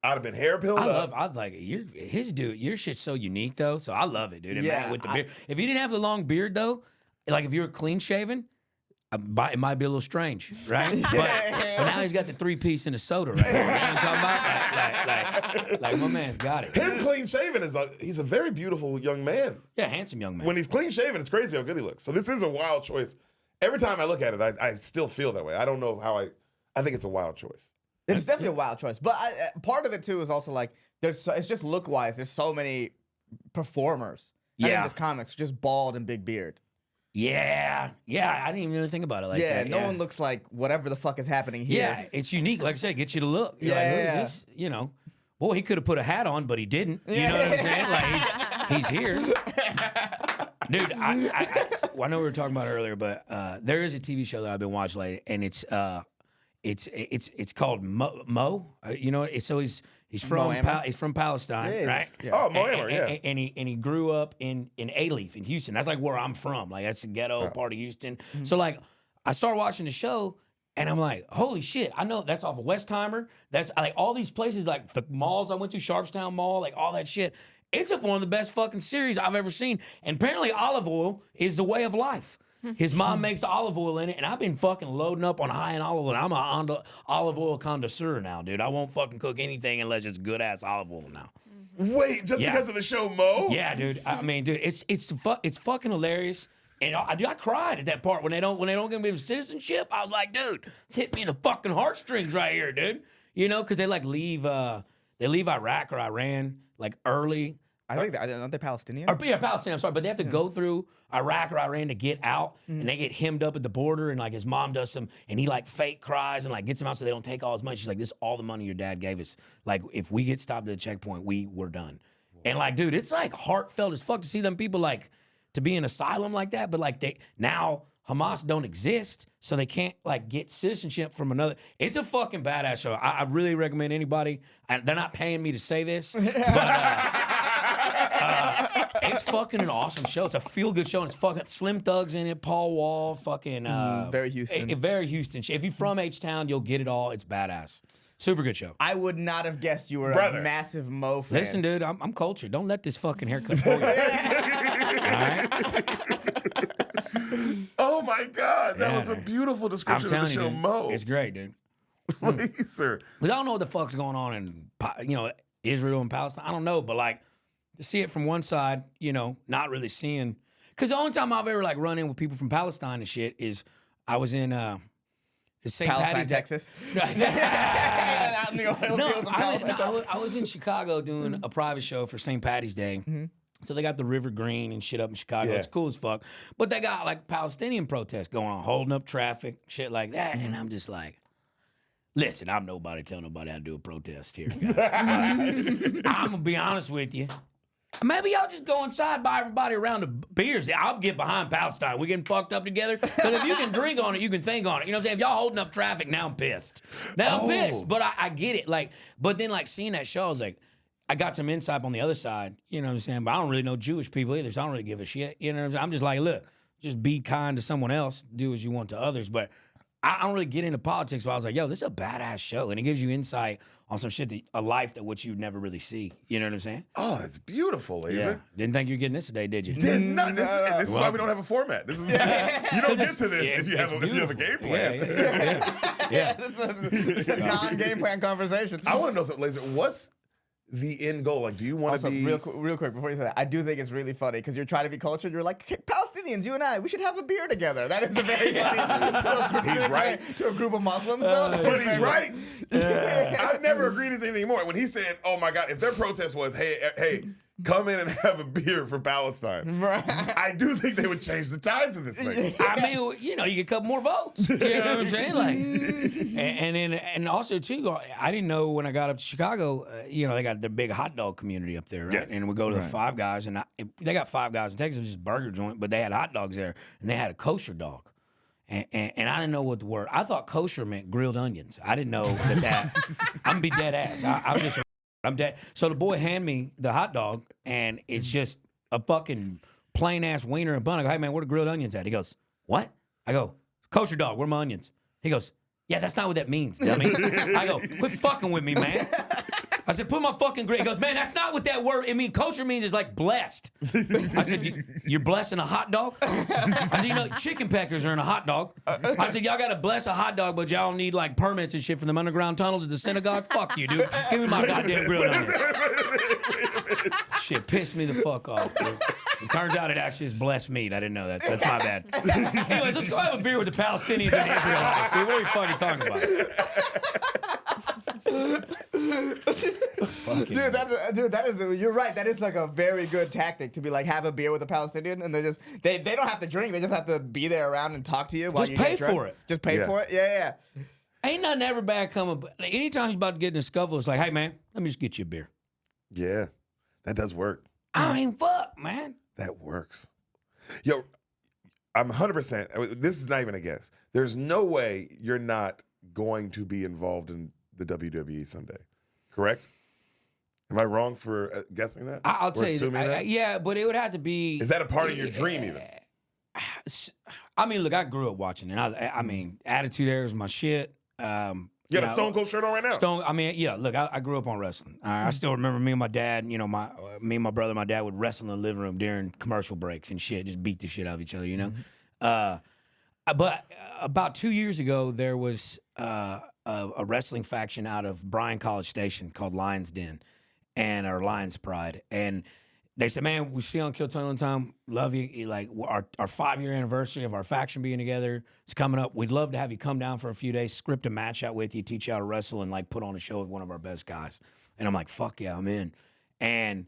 I'd have been hair pilled up. I like it. Your shit's so unique though, so I love it, dude. And Yeah, man, with the beard. If you didn't have the long beard though, like if you were clean shaven, it might be a little strange, right? but now he's got the 3-piece and a soda right here. You know what I'm talking about? Like my man's got it. Him clean shaven he's a very beautiful young man. Yeah, handsome young man. When he's clean shaven, it's crazy how good he looks. So this is a wild choice. Every time I look at it, I still feel that way. I don't know how I think it's a wild choice. It's definitely a wild choice, but part of it too is also like it's just look wise. There's so many performers in this comics just bald and big beard. Yeah, I didn't even really think about it like that. No one looks like whatever the fuck is happening here. Yeah, it's unique. Like I said, get you to look. You're like, who is this? Boy, he could have put a hat on, but he didn't. You know what I'm saying? Like he's here. Dude, I know we were talking about it earlier, but there is a TV show that I've been watching lately, and it's called Mo. He's from Palestine, right? Yeah. Oh, Mo Amer, yeah. And he grew up in Alief in Houston. That's like where I'm from. Like that's the ghetto part of Houston. So like I started watching the show and I'm like, holy shit, I know that's off of Westheimer. That's like all these places, like the malls I went to, Sharpstown Mall, like all that shit. It's one of the best fucking series I've ever seen. And apparently olive oil is the way of life. His mom makes olive oil in it, and I've been fucking loading up on high-end olive oil. I'm an olive oil connoisseur now, dude. I won't fucking cook anything unless it's good-ass olive oil now. Wait, just because of the show Mo? Yeah, dude. I mean, dude, it's fucking hilarious. And I cried at that part when they don't give me citizenship. I was like, dude, it's hit me in the fucking heartstrings right here, dude. Because they like leave Iraq or Iran like early. I think aren't they Palestinian? Palestine. I'm sorry, but they have to go through Iraq or Iran to get out, and they get hemmed up at the border, and like his mom does some, and he like fake cries and like gets him out so they don't take all his money. She's like, "This is all the money your dad gave us. Like, if we get stopped at the checkpoint, we're done." And like, dude, it's like heartfelt as fuck to see them people like to be in asylum like that, but like now Hamas don't exist, so they can't like get citizenship from another. It's a fucking badass show. I really recommend anybody. They're not paying me to say this, but. It's fucking an awesome show. It's a feel-good show, and it's fucking Slim Thug's in it, Paul Wall, fucking... very Houston. Very Houston. If you're from H-Town, you'll get it all. It's badass. Super good show. I would not have guessed you were Brother. a massive Mo fan. Listen, dude, I'm cultured. Don't let this fucking haircut fool you. All right? Oh, my God. That was a dude. beautiful I'm description of the telling you, show dude, Mo. it's great, dude. Lazer. But I don't know what the fuck's going on in, Israel and Palestine. I don't know, but like, to see it from one side, you know, not really seeing. Because the only time I've ever like run in with people from Palestine and shit is I was in St. Palestine, Patty's Day. Texas. Out in the oil fields of Palestine. I was in Chicago doing a private show for St. Patty's Day. Mm-hmm. So they got the River Green and shit up in Chicago. Yeah. It's cool as fuck. But they got like Palestinian protests going on, holding up traffic, shit like that. And I'm just like, listen, I'm nobody tell nobody how to do a protest here, guys. I'm going to be honest with you. Maybe y'all just go inside, buy everybody around the beers. I'll get behind Palestine. We getting fucked up together. Because if you can drink on it, you can think on it. You know what I'm saying? If y'all holding up traffic, now I'm pissed. Now I'm pissed. But I get it. Like, but then like seeing that show, I was like, I got some insight on the other side. You know what I'm saying? But I don't really know Jewish people either, so I don't really give a shit. You know what I'm saying? I'm just like, look, just be kind to someone else. Do as you want to others. But I don't really get into politics, but I was like, yo, this is a badass show. And it gives you insight on some shit, a life that what you'd never really see. You know what I'm saying? Oh, it's beautiful, Lazer. Yeah. Didn't think you were getting this today, did you? Did not. This is why we don't have a format. This is you don't get to this Yeah, if you have a game plan. Yeah. It's a non-game plan conversation. I want to know something, Lazer. What's the end goal? Like, do you want to Also, be real quick before you say that, I do think it's really funny because you're trying to be cultured. You're like, Palestinians, you and I, we should have a beer together. That is a very funny He's right. to a group of Muslims, though. But he's right. I never agreed with anything anymore. When he said, "Oh my God," if their protest was, "Hey, come in and have a beer for Palestine," Right. I do think they would change the tides of this thing. I mean, you know, you get a couple more votes. You know what I'm saying? Like, and also too, I didn't know when I got up to Chicago. You know, they got their big hot dog community up there, right? Yes. And we go to the Five Guys, and they got Five Guys in Texas, it was just a burger joint, but they had hot dogs there, and they had a kosher dog. And I didn't know what the word. I thought kosher meant grilled onions. I didn't know that. I'm gonna be dead ass. I'm dead. So the boy handed me the hot dog, and it's just a fucking plain ass wiener and bun. I go, hey man, where the grilled onions at? He goes, what? I go, kosher dog. Where are my onions? He goes, yeah, that's not what that means, dummy. I go, quit fucking with me, man. I said, put my fucking grill. He goes, man, that's not what that word. I mean, kosher means is like blessed. I said, you're blessing a hot dog? I said, you know, chicken peckers are in a hot dog. I said, y'all got to bless a hot dog, but y'all need like permits and shit from them underground tunnels at the synagogue. Fuck you, dude. Give me my goddamn grilled onions. Shit pissed me the fuck off, dude. It turns out it actually is blessed meat. I didn't know that. That's my bad. Anyways, let's go have a beer with the Palestinians and the Israelites, dude. What are you fucking talking about? That is you're right. That is like a very good tactic to be like have a beer with a Palestinian, and they don't have to drink. They just have to be there around and talk to you while Just you pay get drunk. for it. Just pay for it. Yeah. Ain't nothing ever bad coming. Like, anytime he's about to get in a scuffle, it's like, hey man, let me just get you a beer. Yeah, that does work. I mean, fuck, man. That works. Yo, I'm 100%. This is not even a guess. There's no way you're not going to be involved in the WWE someday. Correct? Am I wrong for guessing that? I'll Or tell you. assuming that? Yeah, but it would have to be. Is that a part of your dream even? I mean, look, I grew up watching, and I mean, Attitude Era is my shit. You got a Stone Cold shirt on right now? I mean, yeah, look, I grew up on wrestling. I still remember me and my dad, you know, me and my brother and my dad would wrestle in the living room during commercial breaks and shit, just beat the shit out of each other, you know? But about 2 years ago, there was a wrestling faction out of Bryan College Station called Lions Den, or Lions Pride. And they said, man, we see you on Kill Tony all the time. Love you. Like, our 5-year anniversary of our faction being together is coming up. We'd love to have you come down for a few days, script a match out with you, teach you how to wrestle, and like put on a show with one of our best guys. And I'm like, fuck yeah, I'm in. And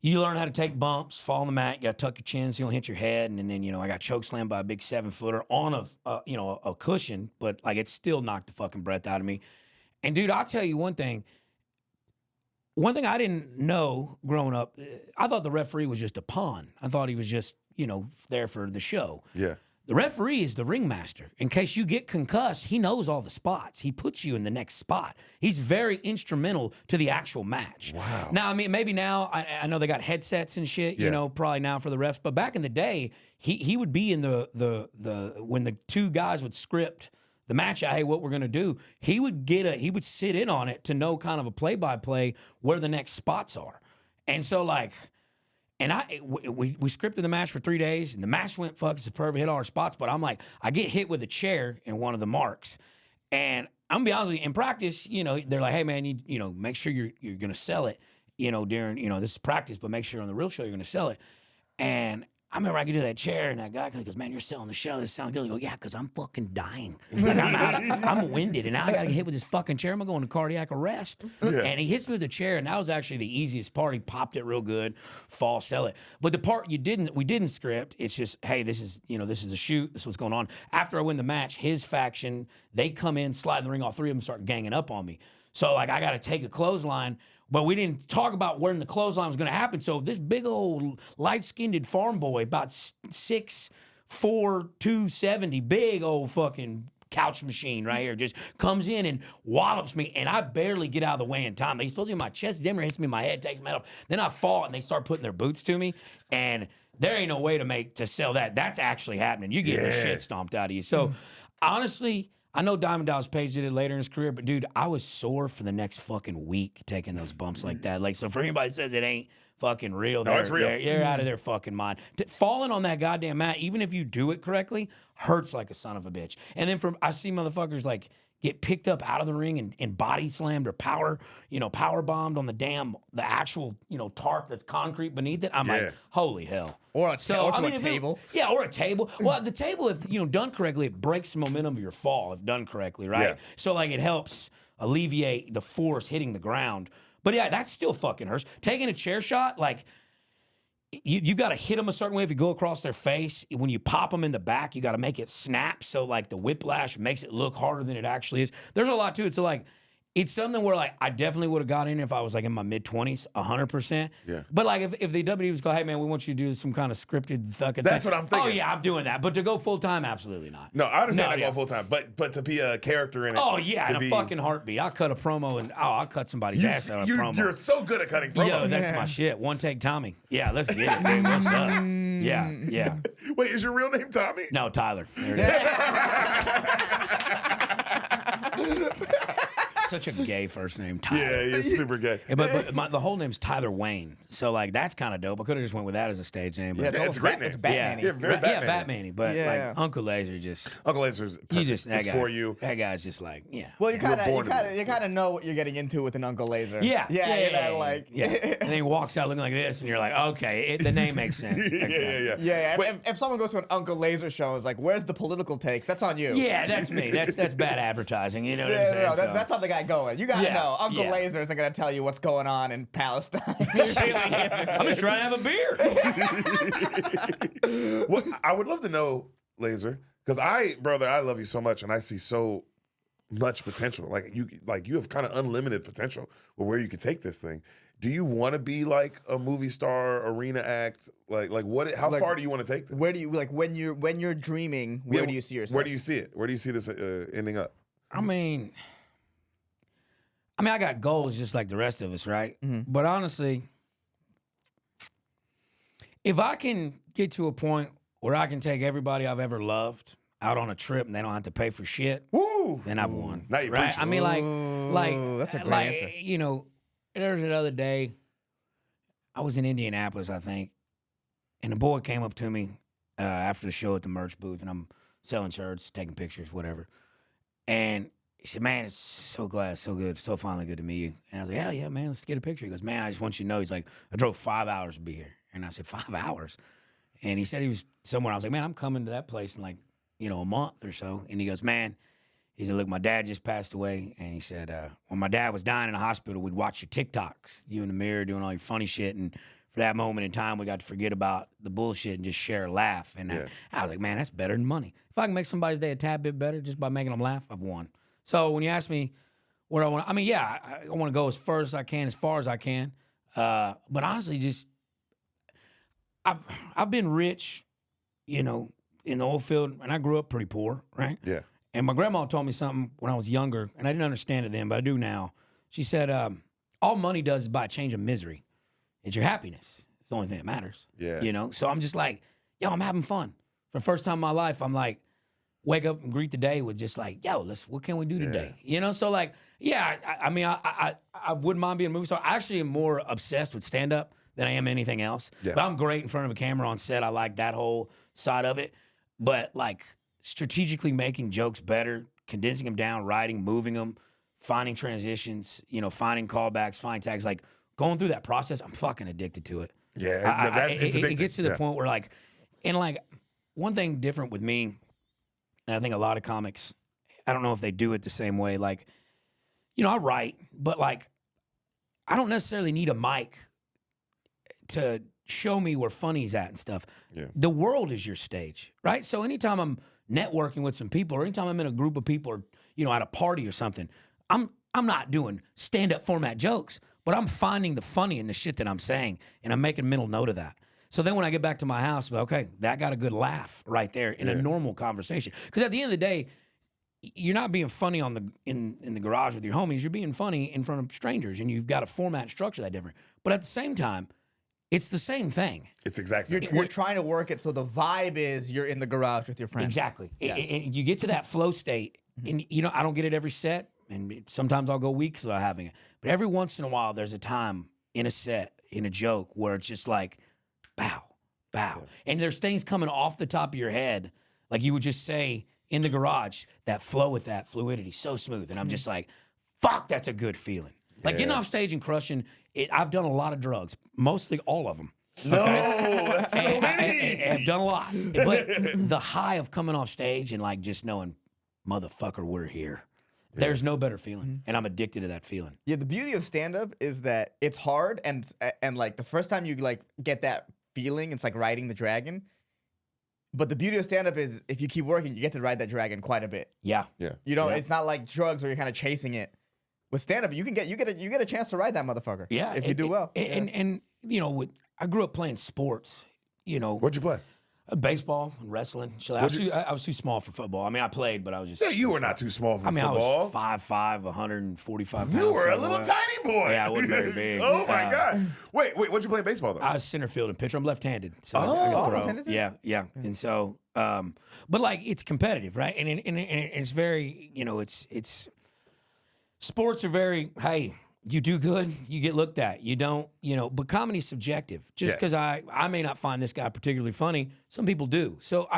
you learn how to take bumps, fall on the mat, you got to tuck your chin so you don't hit your head. And then, you know, I got chokeslammed by a big 7-footer on a cushion, but like it still knocked the fucking breath out of me. And dude, I'll tell you one thing. One thing I didn't know growing up, I thought the referee was just a pawn. I thought he was just, you know, there for the show. Yeah. The referee is the ringmaster. In case you get concussed, he knows all the spots. He puts you in the next spot. He's very instrumental to the actual match. Wow. Now, I mean, maybe now, I know they got headsets and shit, you know, probably now for the refs. But back in the day, he would be in when the two guys would script the match out, hey, what we're gonna do, he would sit in on it to know kind of a play-by-play where the next spots are. And so like, and we scripted the match for 3 days, and the match went fucking superb, hit all our spots, but I'm like, I get hit with a chair in one of the marks. And I'm gonna be honest with you, in practice, you know, they're like, hey man, you know, make sure you're gonna sell it. during, this is practice, but make sure on the real show you're going to sell it. And I remember I could do that chair, and that guy goes, man, you're selling the show. This sounds good. I go, yeah, because I'm fucking dying. Like, I'm winded, and now I got to get hit with this fucking chair. I'm going to go into cardiac arrest. Yeah. And he hits me with the chair, and that was actually the easiest part. He popped it real good, fall, sell it. But the part we didn't script, it's just, hey, this is a shoot. This is what's going on. After I win the match, his faction, they come in, slide in the ring. All three of them start ganging up on me. So, like, I got to take a clothesline. But we didn't talk about when the clothesline was going to happen. So this big old light-skinned farm boy, about 6'4", 270, big old fucking couch machine right here, just comes in and wallops me, and I barely get out of the way in time. He's supposed to be in my chest. Dimmer hits me in my head, takes my head off. Then I fall, and they start putting their boots to me, and there ain't no way to sell that. That's actually happening. You're getting the shit stomped out of you. So honestly, I know Diamond Dallas Page did it later in his career, but dude, I was sore for the next fucking week taking those bumps like that. Like, so for anybody that says it ain't fucking real, no, it's real. You're out of their fucking mind. Falling on that goddamn mat, even if you do it correctly, hurts like a son of a bitch. And then I see motherfuckers like get picked up out of the ring and body slammed or power bombed on the actual, tarp that's concrete beneath it. I'm like, holy hell. Or a table. Or a table. Well, the table, if done correctly, it breaks the momentum of your fall if done correctly, right? Yeah. So like it helps alleviate the force hitting the ground. But yeah, that still fucking hurts. Taking a chair shot, like you got to hit them a certain way if you go across their face. When you pop them in the back, you got to make it snap so like the whiplash makes it look harder than it actually is. There's a lot to it. So like, it's something where like I definitely would have got in if I was like in my mid-20s, 100%. Yeah. But like if the WWE was go, hey man, we want you to do some kind of scripted fucking That's thing. what I'm thinking. Oh yeah, I'm doing that. But to go full time, absolutely not. No, I understand No, that going full time, but to be a character in it. Oh yeah, in to a fucking heartbeat. I'll cut a promo and I'll cut somebody's ass out of a promo. You're so good at cutting promos. Yo, that's my shit. One take Tommy. Yeah, let's get it, dude. What's up? Yeah. Wait, is your real name Tommy? No, Tyler. There it is. Such a gay first name, Tyler. Yeah, he's super gay. Yeah, but the whole name's Tyler Wayne. So like that's kind of dope. I could have just went with that as a stage name. But it's a great name. It's Batman. Yeah, very Batman. Yeah, Batman-y. But like Uncle Lazer just Uncle Lazer's that guy, for you. That guy's just like, Well, you kind of know what you're getting into with an Uncle Lazer. Yeah. And then he walks out looking like this, and you're like, okay, the name makes sense. Yeah. If someone goes to an Uncle Lazer show and is like, where's the political takes? That's on you. Yeah, that's me. That's bad advertising. You know what I'm saying? No, that's how the guy going. You gotta know. Uncle Yeah. Lazer isn't gonna tell you what's going on in Palestine. I'm just trying to have a beer. Well, I would love to know, Lazer, because I love you so much, and I see so much potential. Like you have kind of unlimited potential with where you could take this thing. Do you want to be like a movie star, arena act? Like what? How far do you want to take this? Where do you when you're dreaming? Where do you see yourself? Where do you see it? Where do you see this ending up? I mean, I got goals just like the rest of us, right? Mm-hmm. But honestly, if I can get to a point where I can take everybody I've ever loved out on a trip and they don't have to pay for shit, then I've won. Now you're right? preaching. I mean, like that's a great answer. There was another day, I was in Indianapolis, I think, and a boy came up to me after the show at the merch booth, and I'm selling shirts, taking pictures, whatever. And he said, man, it's so glad, so good, so finally good to meet you. And I was like, hell yeah, man, let's get a picture. He goes, man, I just want you to know. He's like, I drove 5 hours to be here. And I said, 5 hours? And he said he was somewhere. I was like, man, I'm coming to that place in like, a month or so. And he goes, man, he said, look, my dad just passed away. And he said, when my dad was dying in the hospital, we'd watch your TikToks, you in the mirror doing all your funny shit. And for that moment in time, we got to forget about the bullshit and just share a laugh. And I was like, man, that's better than money. If I can make somebody's day a tad bit better just by making them laugh, I've won. So when you ask me where I want to, I want to go as far as I can, as far as I can. But honestly, just I've been rich, in the oil field, and I grew up pretty poor, right? Yeah. And my grandma told me something when I was younger, and I didn't understand it then, but I do now. She said, all money does is buy a change of misery. It's your happiness. It's the only thing that matters. Yeah. So I'm just like, I'm having fun. For the first time in my life, I'm like, wake up and greet the day with just like, what can we do today? So like, I wouldn't mind being a movie star. I actually am more obsessed with stand-up than I am anything else. Yeah. But I'm great in front of a camera on set. I like that whole side of it. But like strategically making jokes better, condensing them down, writing, moving them, finding transitions, finding callbacks, finding tags, like going through that process, I'm fucking addicted to it. Yeah, It gets to the point where like, and like one thing different with me, and I think a lot of comics, I don't know if they do it the same way. Like, you know, I write, but like, I don't necessarily need a mic to show me where funny's at and stuff. Yeah. The world is your stage, right? So anytime I'm networking with some people, or anytime I'm in a group of people, or you know, at a party or something, I'm not doing stand-up format jokes, but I'm finding the funny in the shit that I'm saying, and I'm making mental note of that. So then when I get back to my house, okay, that got a good laugh right there in a normal conversation. Because at the end of the day, you're not being funny on the in the garage with your homies. You're being funny in front of strangers, and you've got a format and structure that different. But at the same time, it's the same thing. It's exactly. You're trying to work it so the vibe is you're in the garage with your friends. Exactly. Yes. And you get to that flow state, and you know, I don't get it every set, and sometimes I'll go weeks without having it. But every once in a while, there's a time in a set, in a joke, where it's just like, bow, bow. Yeah. And there's things coming off the top of your head, like you would just say in the garage, that flow with that fluidity, so smooth. And I'm just like, fuck, that's a good feeling. Like getting off stage and crushing it. I've done a lot of drugs, mostly all of them. No, that's so many. I've done a lot. But the high of coming off stage and like just knowing, motherfucker, we're here. There's no better feeling, and I'm addicted to that feeling. Yeah, the beauty of stand-up is that it's hard, and like the first time you like get that feeling, it's like riding the dragon. But the beauty of stand-up is if you keep working, you get to ride that dragon quite a bit. Yeah. You know, it's not like drugs where you're kind of chasing it. With stand-up, you get a chance to ride that motherfucker. Yeah, if you do well. And you know, I grew up playing sports. You know, What'd you play? Baseball and wrestling. So I was too small for football. I mean, I played, but I was just. Yeah, you were not too small for football. I was 5'5", 145 pounds. You were a little tiny boy. Yeah, I wasn't very big. Oh my god! Wait, what'd you play in baseball though? I was center field and pitcher. I'm left-handed, so I can throw. Left-handed too? Yeah. And so, but like it's competitive, right? And it's very, you know, it's sports are very. Hey, you do good, you get looked at. You don't, you know, but comedy's subjective. Just because I may not find this guy particularly funny, some people do. So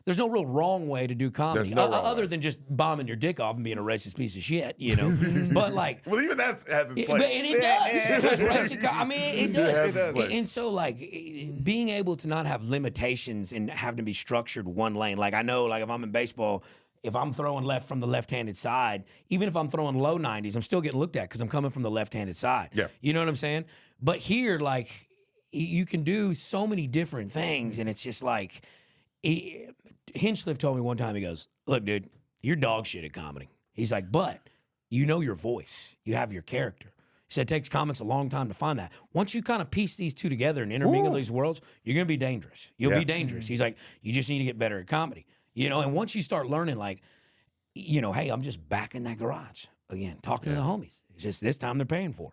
there's no real wrong way to do comedy. There's no wrong other way. than just bombing your dick off and being a racist piece of shit, you know. But like, well, even that has its place. and it does. Because I mean, it does. It does. And so like being able to not have limitations and having to be structured one lane. Like I know, like if I'm in baseball, if I'm throwing left from the left-handed side, even if I'm throwing low 90s, I'm still getting looked at because I'm coming from the left-handed side. Yeah. You know what I'm saying? But here, like, you can do so many different things, and it's just like, Hinchcliffe told me one time, he goes, look, dude, you're dog shit at comedy. He's like, but you know your voice. You have your character. He said it takes comics a long time to find that. Once you kind of piece these two together and intermingle these worlds, you're going to be dangerous. You'll be dangerous. He's like, you just need to get better at comedy. You know, and once you start learning, like, you know, hey, I'm just back in that garage again, talking to the homies. It's just this time they're paying for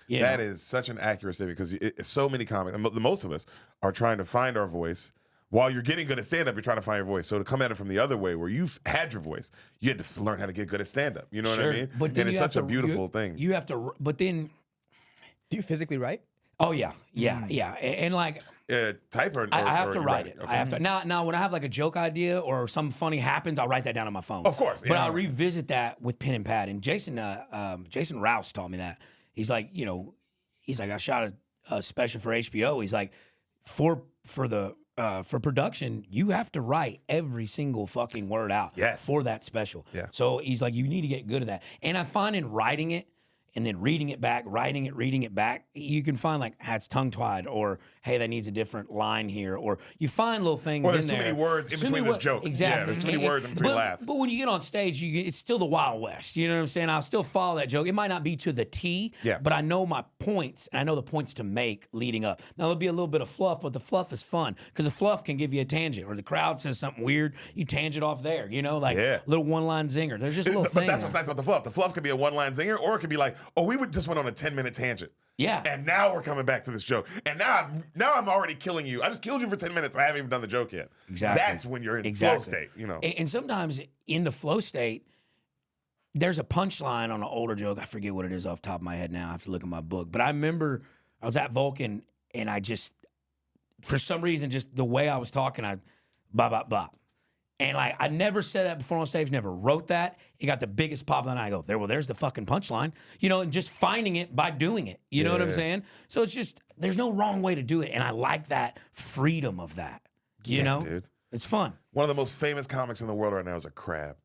it. That is such an accurate statement because so many comics, and most of us are trying to find our voice. While you're getting good at stand-up, you're trying to find your voice. So to come at it from the other way, where you've had your voice, you had to learn how to get good at stand-up. You know what I mean? But then and it's such a beautiful thing. You have to, but then. Do you physically write? Oh, yeah. And like. Type or I have to you write it. Okay. I have to now when I have like a joke idea or something funny happens, I'll write that down on my phone. Of course, But I'll revisit that with pen and pad. And Jason Rouse taught me that. He's like, you know, I shot a special for HBO. He's like, for production, you have to write every single fucking word out for that special. Yeah. So he's like, you need to get good at that. And I find in writing it and then reading it back, writing it, reading it back, you can find like, it's tongue-tied, or hey, that needs a different line here, or you find little things Or there's in too there. many words in between this joke. Exactly. Yeah, there's too many words in between laughs. But when you get on stage, it's still the Wild West. You know what I'm saying? I'll still follow that joke. It might not be to the T, but I know my points, and I know the points to make leading up. Now, there'll be a little bit of fluff, but the fluff is fun, because the fluff can give you a tangent, or the crowd says something weird, you tangent off there, you know, like a little one-line zinger. There's just a little thing. But that's what's nice about the fluff. The fluff could be a one-line zinger, or it could be like, oh, we just went on a 10-minute tangent. Yeah. And now we're coming back to this joke. And now I'm already killing you. I just killed you for 10 minutes. I haven't even done the joke yet. Exactly. That's when you're in flow state, you know. And sometimes in the flow state, there's a punchline on an older joke. I forget what it is off the top of my head now. I have to look at my book. But I remember I was at Vulcan, and I just, for some reason, just the way I was talking, blah, blah, blah. And like, I never said that before on stage, never wrote that. It got the biggest pop of the night. I go, there's the fucking punchline. You know, and just finding it by doing it. You know what I'm saying? So it's just, there's no wrong way to do it. And I like that freedom of that. You know? Dude. It's fun. One of the most famous comics in the world right now is a crab.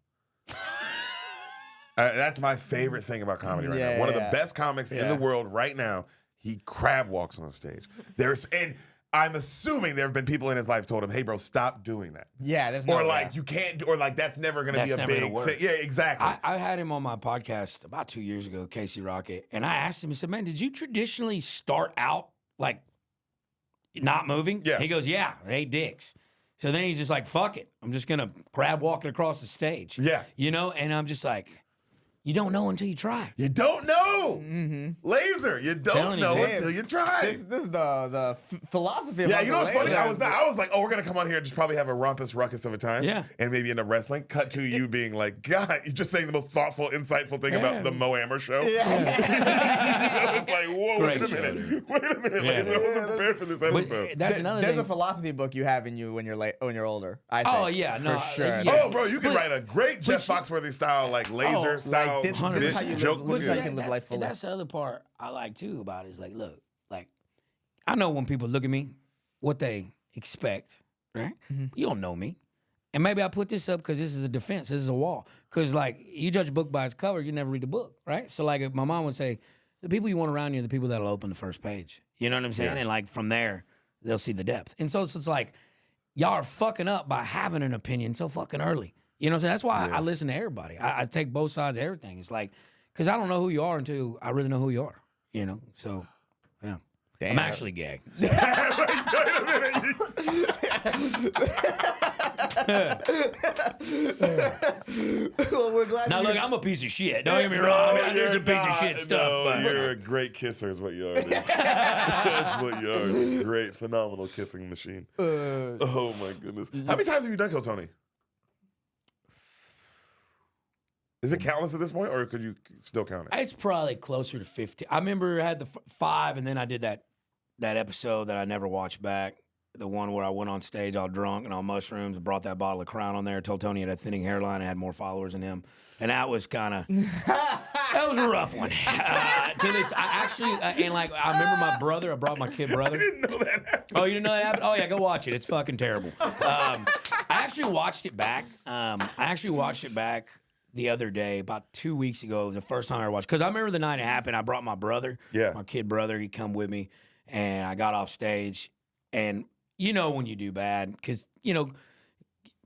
That's my favorite thing about comedy right now. One of the best comics in the world right now, he crab walks on stage. And I'm assuming there have been people in his life told him, "Hey, bro, stop doing that." Yeah, there's no. Or like you can't, or like that's never going to be a big thing. Yeah, exactly. I had him on my podcast about 2 years ago, Casey Rocket, and I asked him. He said, "Man, did you traditionally start out like not moving?" Yeah. He goes, "Yeah, I ate dicks." So then he's just like, "Fuck it, I'm just gonna crab walking across the stage." Yeah, you know, and I'm just like. You don't know until you try. You don't know. Lazer, you don't know until you try. This is the philosophy of you know what's funny? Lazer. I was like, oh, we're going to come on here and just probably have a ruckus of a time. Yeah. And maybe end up wrestling. Cut to you being like, God, you're just saying the most thoughtful, insightful thing about the Mo Ammer show. Yeah. It's like, whoa, Great wait a minute. Lazer, I wasn't prepared for this episode. That's another There's thing. a philosophy book you have in you when you're older. I think. Oh, yeah. No, for sure. yeah. Oh, bro, you can write a great Jeff Foxworthy style, like Lazer style. Like this is how you joke. live. This is how you can live life fully. That's the other part I like too about it is like, look, like I know when people look at me, what they expect, right? You don't know me. And maybe I put this up because this is a defense. This is a wall. Because like you judge a book by its cover, you never read the book, right? So like if my mom would say, the people you want around you are the people that'll open the first page. You know what I'm saying? Yeah. And like from there, they'll see the depth. And so it's like, y'all are fucking up by having an opinion so fucking early. You know what I'm saying? That's why I listen to everybody. I take both sides of everything. It's like, because I don't know who you are until I really know who you are. You know? So, yeah. Damn. I'm actually gay. Wait a minute. Well, we're glad. Now, look, I'm a piece of shit. Don't get me wrong. I mean, there's a piece of shit stuff. No, But you're a great kisser is what you are. Dude. That's what you are. Great, phenomenal kissing machine. Oh, my goodness. How many times have you done Kill Tony? Is it countless at this point, or could you still count it? it's probably closer to 50. I remember I had the 5, and then I did that episode that I never watched back. The one where I went on stage all drunk and on mushrooms, brought that bottle of Crown on there, told Tony he had a thinning hairline and had more followers than him. And that was kind of, that was a rough one. To this, I actually, and like, I remember my brother, I brought my kid brother. I didn't know that happened. Oh, you didn't know that happened? Oh, yeah, go watch it. It's fucking terrible. I actually watched it back. The other day, about 2 weeks ago, it was the first time I watched. Because I remember the night it happened, I brought my brother, my kid brother, he come with me, and I got off stage, and you know when you do bad, because, you know,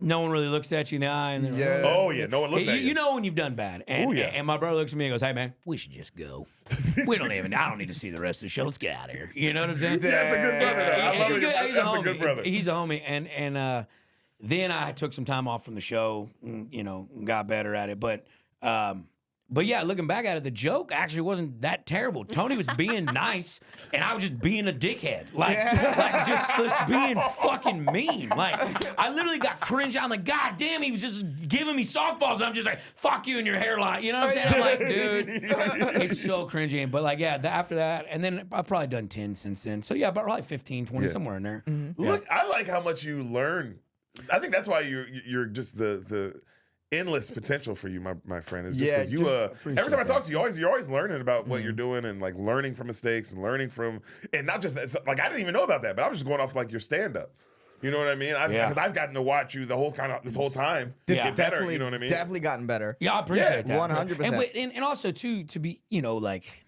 no one really looks at you in the eye. And Oh, yeah, no one looks at you. You know when you've done bad. And, and my brother looks at me and goes, hey, man, we should just go. I don't need to see the rest of the show. Let's get out of here. You know what I'm saying? That's a good brother. I love it. He's a That's homie. a good brother. He's a homie. And then I took some time off from the show, you know, got better at it. But yeah, looking back at it, the joke actually wasn't that terrible. Tony was being nice, and I was just being a dickhead. Like just being fucking mean. Like, I literally got cringe. I'm like, God damn, he was just giving me softballs. And I'm just like, fuck you and your hairline. You know what I'm saying? I'm like, dude, it's so cringy. But like, yeah, after that, and then I've probably done 10 since then. So yeah, about probably 15, 20, somewhere in there. Look, I like how much you learn. I think that's why you're just the endless potential for you, my friend. Is just 'cause you every time I talk to you, you're always learning about what you're doing and like learning from mistakes and learning from, and not just that. Like I didn't even know about that, but I was just going off like your stand up. You know what I mean? Because I've gotten to watch you this whole time. Get better, you know what I mean? Definitely gotten better. Yeah, I appreciate that. 100%. And also too, to be, you know, like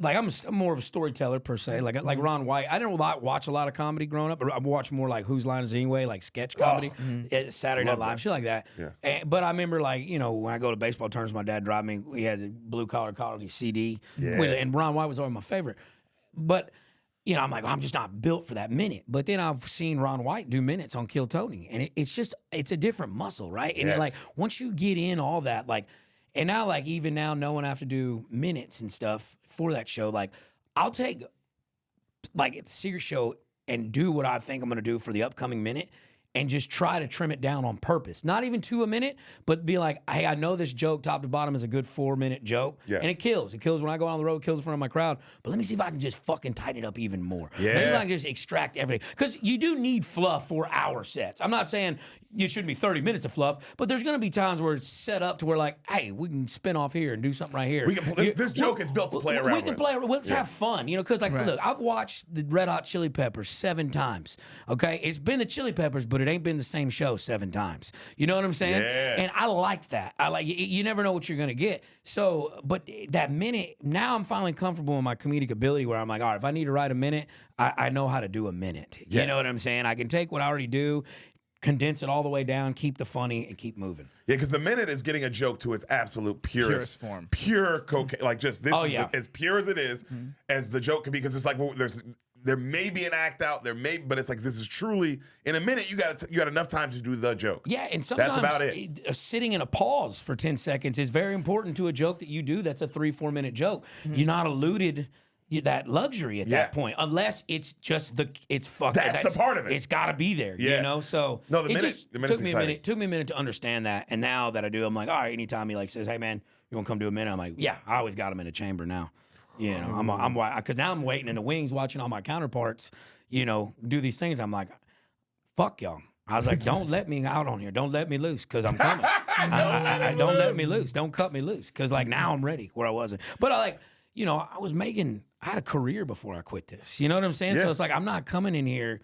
I'm more of a storyteller per se. Like Ron White, I didn't watch a lot of comedy growing up, but I watched more like Whose Line Is It Anyway, like sketch comedy, Saturday Night Live, shit like that. Yeah. But I remember like, you know, when I go to baseball tournaments, my dad drive me. We had the Blue Collar Comedy CD, and Ron White was always my favorite. But you know, I'm like, I'm just not built for that minute. But then I've seen Ron White do minutes on Kill Tony, and it's a different muscle, right? And like once you get in all that, like. And now, like, even now, knowing I have to do minutes and stuff for that show, like, I'll take, like, a serious show and do what I think I'm going to do for the upcoming minute. and just try to trim it down on purpose. Not even to a minute, but be like, hey, I know this joke top to bottom is a good 4-minute joke. Yeah. And it kills. It kills when I go on the road, it kills in front of my crowd. But let me see if I can just fucking tighten it up even more. Yeah. Maybe I can just extract everything. Because you do need fluff for hour sets. I'm not saying it shouldn't be 30 minutes of fluff, but there's going to be times where it's set up to where like, hey, we can spin off here and do something right here. We can, this joke is built to play around We can with. play around. Let's have fun. You know, because like, look, I've watched the Red Hot Chili Peppers 7 times. Okay? It's been the Chili Peppers, but it ain't been the same show 7 times. You know what I'm saying? Yeah. And I like that. I like you never know what you're gonna get. So, but that minute, now I'm finally comfortable in my comedic ability where I'm like, all right, if I need to write a minute, I know how to do a minute. Yes. You know what I'm saying? I can take what I already do, condense it all the way down, keep the funny, and keep moving. Yeah, because the minute is getting a joke to its absolute purest form. Pure cocaine. Like just this is as pure as it is, as the joke can be. Because it's like, well, there may be an act out there, but it's like this is truly in a minute. You got enough time to do the joke. Yeah, and sometimes that's about it. Sitting in a pause for 10 seconds is very important to a joke that you do. That's a 3-4 minute joke. You're not eluded that luxury at that point, unless it's just it's fucking. That's the part of it. It's got to be there, you know. So no, the minute took me a minute to understand that, and now that I do, I'm like, all right. Anytime he like says, "Hey man, you want to come do a minute?" I'm like, yeah, I always got him in a chamber now. You know, because now I'm waiting in the wings, watching all my counterparts, you know, do these things. I'm like, fuck y'all. I was like, don't let me out on here. Don't let me loose, because I'm coming. Don't let me loose. Don't cut me loose, because like now I'm ready where I wasn't. But I had a career before I quit this. You know what I'm saying? Yeah. So it's like, I'm not coming in here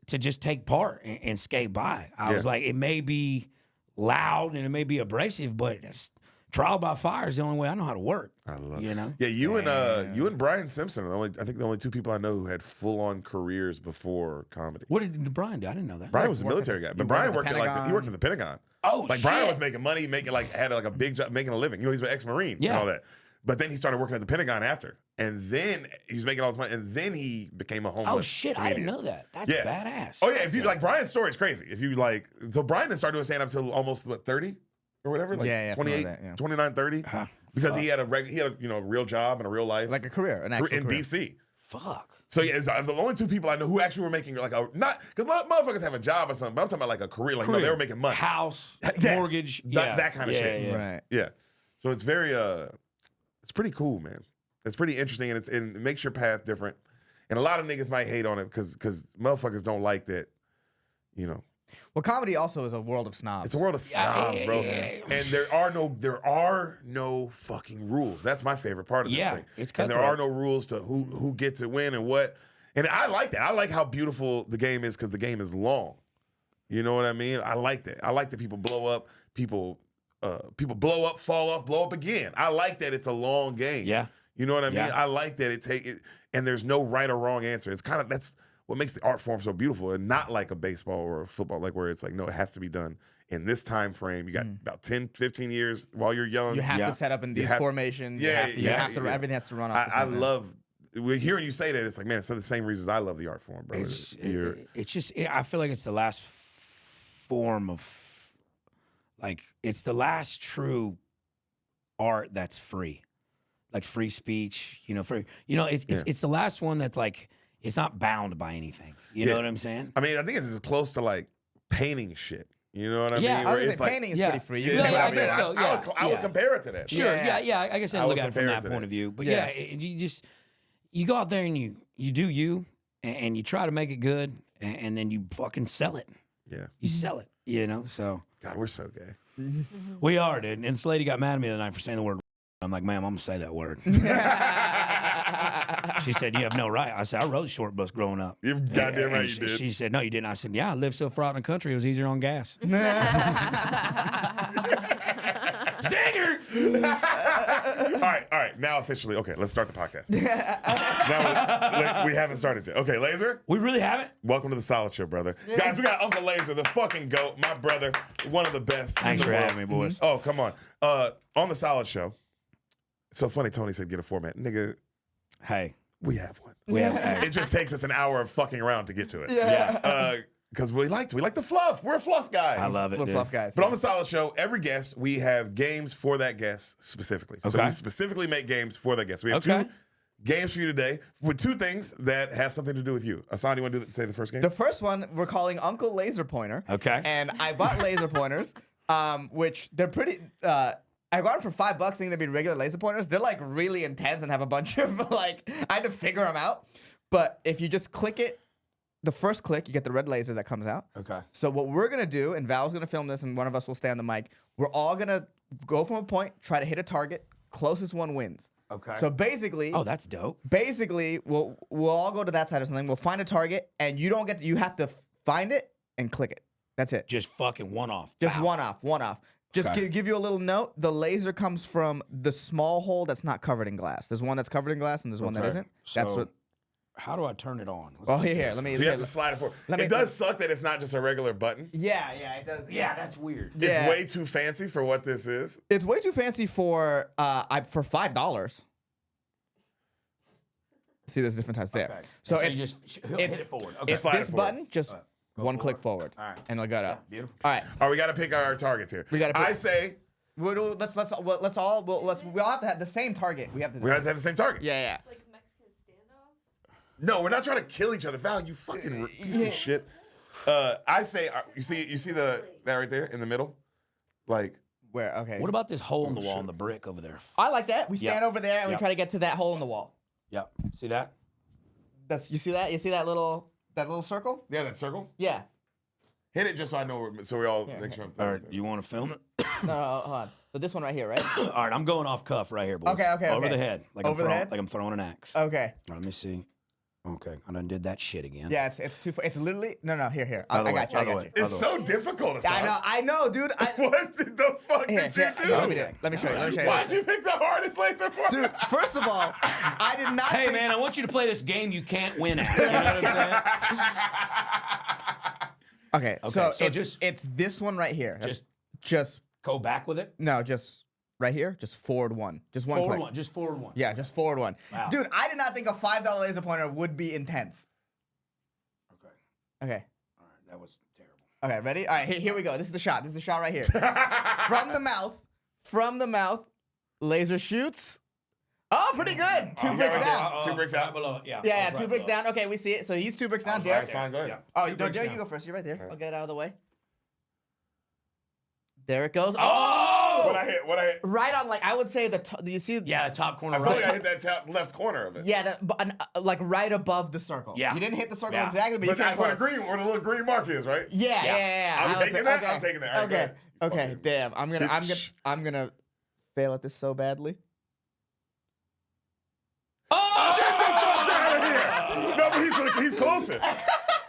to just take part and skate by. I was like, it may be loud and it may be abrasive, but it's trial by fire is the only way I know how to work. I love you know. Yeah, you and Brian Simpson are I think the only 2 people I know who had full on careers before comedy. What did Brian do? I didn't know that. Brian was a military guy, but Brian worked he worked at the Pentagon. Oh, like Brian was making money, had like a big job, making a living. You know, he's an ex-Marine and all that. But then he started working at the Pentagon after, and then he was making all this money, and then he became a homeless. Oh shit! comedian. I didn't know that. That's badass. Oh yeah, if you like Brian's story is crazy. If you like, so Brian didn't start doing stand up till almost 30 or whatever, like 28, like 29, 30, because he had a real job and a real life, like a career, an actual in career. DC. Fuck. So yeah, it's the only 2 people I know who actually were making like not because motherfuckers have a job or something. But I'm talking about like a career. Like no, they were making money, house, mortgage, that kind of shit. Yeah. Right. Yeah. So it's very it's pretty cool, man. It's pretty interesting, and it makes your path different. And a lot of niggas might hate on it because motherfuckers don't like that, you know. Well, comedy also is a world of snobs. It's a world of snobs, bro. And there are no fucking rules. That's my favorite part of this thing. It's and there are no rules to who gets it when and what. And I like that. I like how beautiful the game is because the game is long. You know what I mean? I like that. I like that people blow up, people blow up, fall off, blow up again. I like that it's a long game. Yeah. You know what I mean? Yeah. I like that it and there's no right or wrong answer. It's kind of that's what makes the art form so beautiful, and not like a baseball or a football, like where it's like, no, it has to be done in this time frame. You got about 10, 15 years while you're young. You have to set up in these formations. Everything has to run off. I love hearing you say that. It's like, man, it's the same reasons I love the art form, bro. It's just I feel like it's the last form of, like, it's the last true art that's free, like free speech. You know, it's the last one that's like, it's not bound by anything. You know what I'm saying? I mean, I think it's as close to like painting shit. You know what I mean? I was like, painting is pretty free. I would compare it to that. Sure. Yeah. I guess I look at it from that point of view. But you go out there and you do you, and you try to make it good, and then you fucking sell it. Yeah. You sell it. You know. So God, we're so gay. We are, dude. And this lady got mad at me the other night for saying the word. I'm like, ma'am, I'm gonna say that word. She said, you have no right. I said, I rode short bus growing up. You're goddamn right you did. She said, no, you didn't. I said, yeah, I lived so far out in the country, it was easier on gas. Zinger! All right. Now officially, okay, let's start the podcast. Now we haven't started yet. Okay, Lazer? We really haven't? Welcome to the Solid Show, brother. Guys, we got Uncle Lazer, the fucking GOAT, my brother, one of the best. Thanks for having me, boys. Oh, come on. On the Solid Show, so funny Tony said get a format. Nigga, hey. We have one. Hey. It just takes us an hour of fucking around to get to it. Yeah. Because we like the fluff. We're fluff guys. I love it. We're fluff guys. But on the Solid Show, every guest, we have games for that guest specifically. Okay. So we specifically make games for that guest. We have games for you today with two things that have something to do with you. Ehsan, you want to say the first game? The first one we're calling Uncle Lazer Pointer. Okay. And I bought laser pointers, which they're pretty. I got them for $5, thinking they'd be regular laser pointers. They're like really intense and have a bunch of like. I had to figure them out. But if you just click it, the first click, you get the red laser that comes out. Okay. So what we're gonna do, and Val's gonna film this, and one of us will stay on the mic. We're all gonna go from a point, try to hit a target. Closest one wins. Okay. So basically, Oh, that's dope. basically, we'll all go to that side or something. We'll find a target, and you don't get. You have to find it and click it. That's it. Just fucking one off. Just Pow. one off. Just Okay. give you a little note. The laser comes from the small hole that's not covered in glass. There's one that's covered in glass, and there's one that Okay. isn't. That's So, what. How do I turn it on? Oh, here. Let me. So you have to slide it forward. Let me- It does suck that it's not just a regular button. Yeah, it does. Yeah, that's weird. Yeah. It's way too fancy for what this is. It's way too fancy for for $5. See, there's different types there. Okay. So you it's just hit it forward. Okay. it's Slide it this forward. button, just Go one click forward. forward, All right. and it'll go up. Beautiful. All right, All right, we got to pick our targets here. We gotta pick- I say we all have to have the same target. We have to. we have to have the same target. Yeah. Like Mexican standoff? No, we're not trying to kill each other. Val, you fucking piece of shit. I say you see that right there in the middle, like Where? Okay. What about this hole in the wall shit. on the brick over there? I like that. We stand Yeah. over there and we Yeah. try to get to that hole in the wall. Yep. See that? You see that? You see that little circle? yeah, that circle. Yeah. Hit it just so I know, so we all Here, make here. sure. All right. You want to film it? No, hold on. So this one right here, right? All right. I'm going off cuff right here, boys. Okay. Over okay. the head. Like Over the I'm head? Like I'm throwing an axe. Okay. All right, let me see. Okay. I done did that shit again. Yeah, it's too. It's literally no. Here. I Other way, got you. I other got way. you. It's so difficult. Ehsan. I know, dude. What the fuck Here, did you do? let me do it. Let me show you. Why'd you pick the hardest laser for? Dude, first of all, I did not. Hey, think, man, I want you to play this game you can't win at. You know what I'm saying? Okay, so just- it's this one right here. Just Go back with it. no, just right here. Just forward one. Just one Forward click. one. Just forward one. Yeah, just forward one. Wow. Dude, I did not think a $5 laser pointer would be intense. Okay. Okay. All right. That was terrible. Okay, ready? All right, here we go. This is the shot. This is the shot right here. From the mouth, laser shoots. Oh, pretty good. Two Oh, bricks yeah, down. right. 2 bricks right out. below it. Yeah. Yeah, right 2 bricks below. down. Okay, we see it. So he's 2 bricks down. All right, Deric. Ehsan, go ahead. Yeah. Oh, Two no, bricks Deric, down. you go first. You're right there. Right. I'll get it out of the way. There it goes. Oh! What I hit? Right on, like, I would say do you see? Yeah, the top corner I feel like I right. hit that top left corner of it. Yeah, like right above the circle. Yeah. You didn't hit the circle Yeah. exactly, but you But came where the close. green, where the little green mark is, right? Yeah. I'm I would taking say- that. okay. I'm taking that. All right, go Okay. ahead. Okay. Fucking Damn. bitch. I'm gonna fail at this so badly. Oh! No, but he's closest.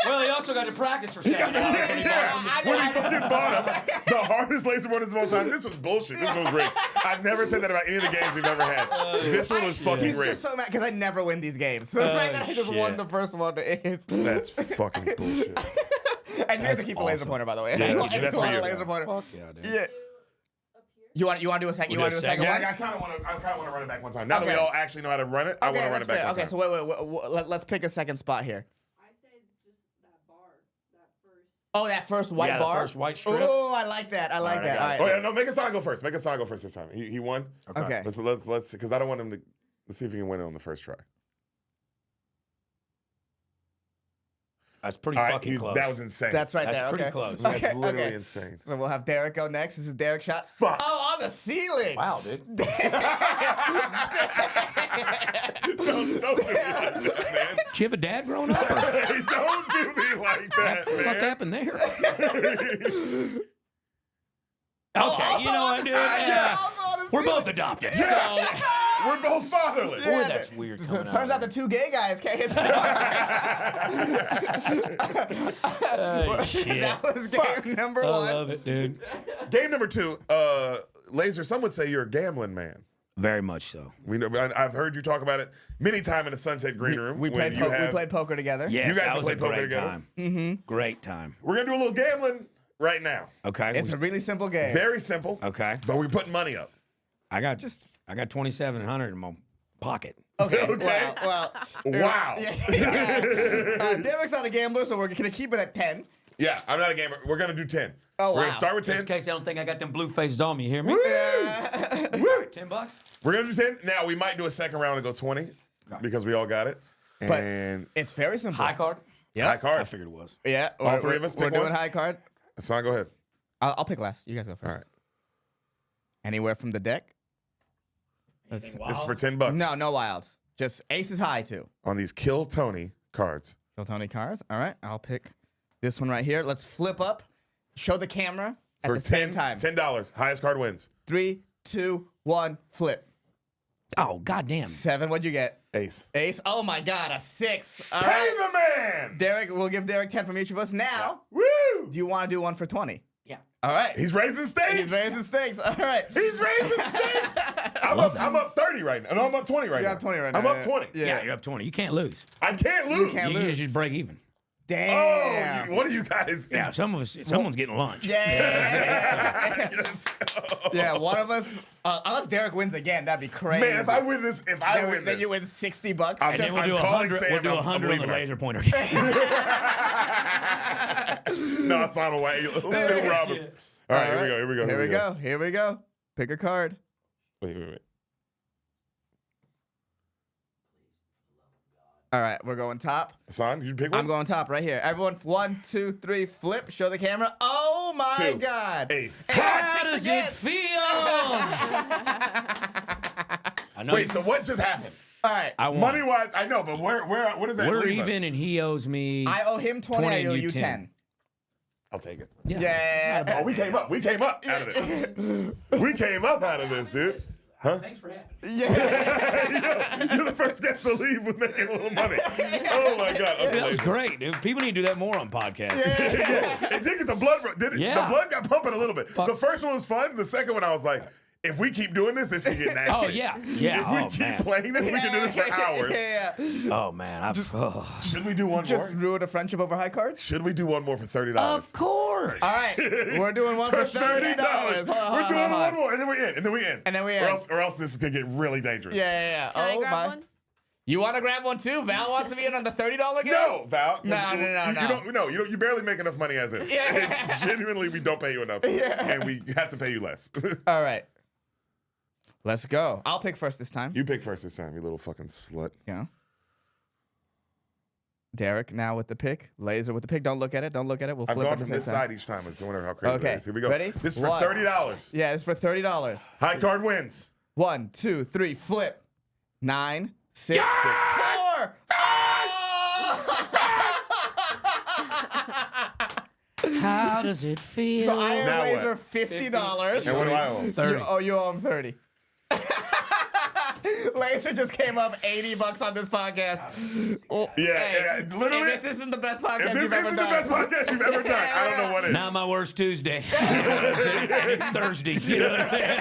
Well, he also got to practice for 7 hours. Yeah. When he fucking bought him, the hardest laser pointers of all time. This was bullshit. This one was rigged. I've never said that about any of the games we've ever had. This one was fucking He's rigged. just so mad because I never win these games. So the fact that I just shit. won the first one is. That's fucking bullshit. And you have to keep a laser awesome. pointer, by the way. Yeah, If that's you for want you. a laser pointer. Fuck yeah, dude. Yeah. You want to do a second? You We'll want to do do a a second Yeah, one? I kind of want to run it back one time. Now that we Okay. all actually know how to run it, I want to run that's it back fair. one Okay, time. so wait. Let's pick a second spot here. I said just that bar, that first. Oh, that first white Yeah, the bar. first white strip. Oh, I like that. I like right, I that. got All it. right. Oh yeah, no, make Ehsan go first. Make Ehsan go first this time. He won. Okay. Let's because I don't want him to. Let's see if he can win it on the first try. That's pretty All right, fucking close. that was insane. That's right That's there. pretty Okay. close. That's Okay, literally okay. insane. So we'll have Deric go next. This is Deric's shot. Fuck. Oh, on the ceiling. Wow, dude. Don't do me like that, man. Did you have a dad growing up? Or Hey, don't do me like that, what the fuck man. happened there? Oh, Okay, also you know on what, the dude? side, Yeah. also on the We're ceiling. both adopted. We're both fatherless. Boy, that's weird So coming it turns out out the of two gay guys can't hit the Oh, shit. That was game number I one. love it, dude. Game number 2, Lazer, some would say you're a gambling man. Very much so. We know, I've heard you talk about it many times in the Sunset Green Room. We when played you we have- played poker together. Yes, You guys that have was a played poker great together? time. Mm-hmm. Great time. We're going to do a little gambling right now. Okay. It's a really simple game. Very simple. Okay. But we're putting money up. I got 2,700 in my pocket. Okay. Okay. Well. Wow. Deric's not a gambler, so we're gonna keep it at 10. Yeah, I'm not a gamer. We're going to do 10. Oh, We're going wow. to start with Just 10. in case I don't think I got them blue faces on me. You hear me? Woo! $10? We're going to do 10. Now, we might do a second round and go 20. because we all got it. But And it's very simple. High card? Yeah. high I card. figured it was. Yeah. All we're- three of us We're pick doing one? high card. Hassan, go ahead. I'll pick last. You guys go first. All right. Anywhere from the deck? Anything This is wild? for $10. No, no wild. Just ace is high too. On these Kill Tony cards. Kill Tony cards. All right. I'll pick this one right here. Let's flip up. Show the camera at For the same time. $10. Highest card wins. 3, 2, 1, flip. Oh, goddamn. 7. What'd you get? Ace. Ace. Oh my God, a 6. All Pay right. the man! Derek, we'll give Derek 10 from each of us. Now, Woo! do you want to do one for 20? Yeah. All right. He's raising stakes. He's raising stakes. All right. He's raising stakes. I'm up 30 right now. No, I'm up 20 right now. You're up 20 right now. I'm up yeah. 20. Yeah. Yeah, you're up 20. You can't lose. I can't lose. can't You lose. can just break even. Damn. Oh, what are you guys? Yeah, someone's getting lunch. Yeah. Let's go. Yeah, one of us, unless Derek wins again, that'd be crazy. Man, if I win this, then you win $60. I'm And then just- we'll do I'm calling 100. Sam, We'll do I'm 100 on the leaving her. laser pointer. No, it's not a way. Little Robbins. All right, here we go. Here we go. Here we go. Here we go. Pick a card. Wait. All right, we're going top. Hassan, you pick one? I'm going top right here. Everyone, 1, 2, 3, flip. Show the camera. Oh my 2. God. Ace. How Six does again. it feel? I know. Wait, so what just happened? All right. I won. Money wise, I know, but what does that We're leave us? even, and he owes me. I owe him 20. 20 I and owe you you 10. 10. I'll take it. Yeah. Oh, we came up. We came up out of this. We came up out of this, dude. Huh? Thanks for having me. Yeah. You're the first guest to leave with making a little money. Oh my God. Okay, That was ladies. great, dude. People need to do that more on podcasts. Yeah. It did get the blood. Yeah. The blood got pumping a little bit. Fuck. The first one was fun. The second one, I was like, if we keep doing this can get nasty. Oh yeah, yeah. If we Oh keep man. playing this, we can do this for hours. Yeah. Oh man. Should we do one Just more? ruin a friendship over high cards? Should we do one more for $30? Of course. All right. We're doing one for $30. Hold on, We're doing hold on. one more, and then we end. And then we Or end. else this is gonna get really dangerous. Yeah. Can I Oh grab my. one? You want to grab one too? Val wants to be in on the $30 game? No, Val. 'cause No. You barely make enough money as is. Yeah. Genuinely, we don't pay you enough, and we have to pay you less. All right. Let's go. I'll pick first this time. You pick first this time, you little fucking slut. Yeah. Derek now with the pick. Laser with the pick. Don't look at it. Don't look at it. We'll I've flip gone at the from same this time. side each time. I just wonder how crazy Okay. it is. Here we go. Ready? This is for One. $30. Yeah, it's for $30. High card wins. 1, 2, 3, flip. 9, 6, Yeah! 4. How does it feel? So I Now owe what? Laser $50. And what do I owe? 30. You owe him 30. Laser just came up $80 on this podcast. Oh, Yeah, literally. If this isn't the best podcast If this you've ever isn't the done. best podcast you've ever done, I don't know what is. Not my worst Tuesday. It's Thursday. You know what I'm saying?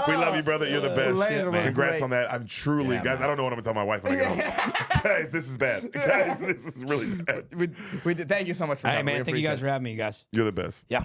We love you, brother. You're the best. Laser was Congrats great. on that. I'm truly, Yeah, guys. man. I don't know what I'm gonna tell my wife when I get home. Guys, this is bad. Guys, this is really bad. We did. Thank you so much for Hey coming. man, We thank you guys appreciate for having me, you guys. You're the best. Yeah.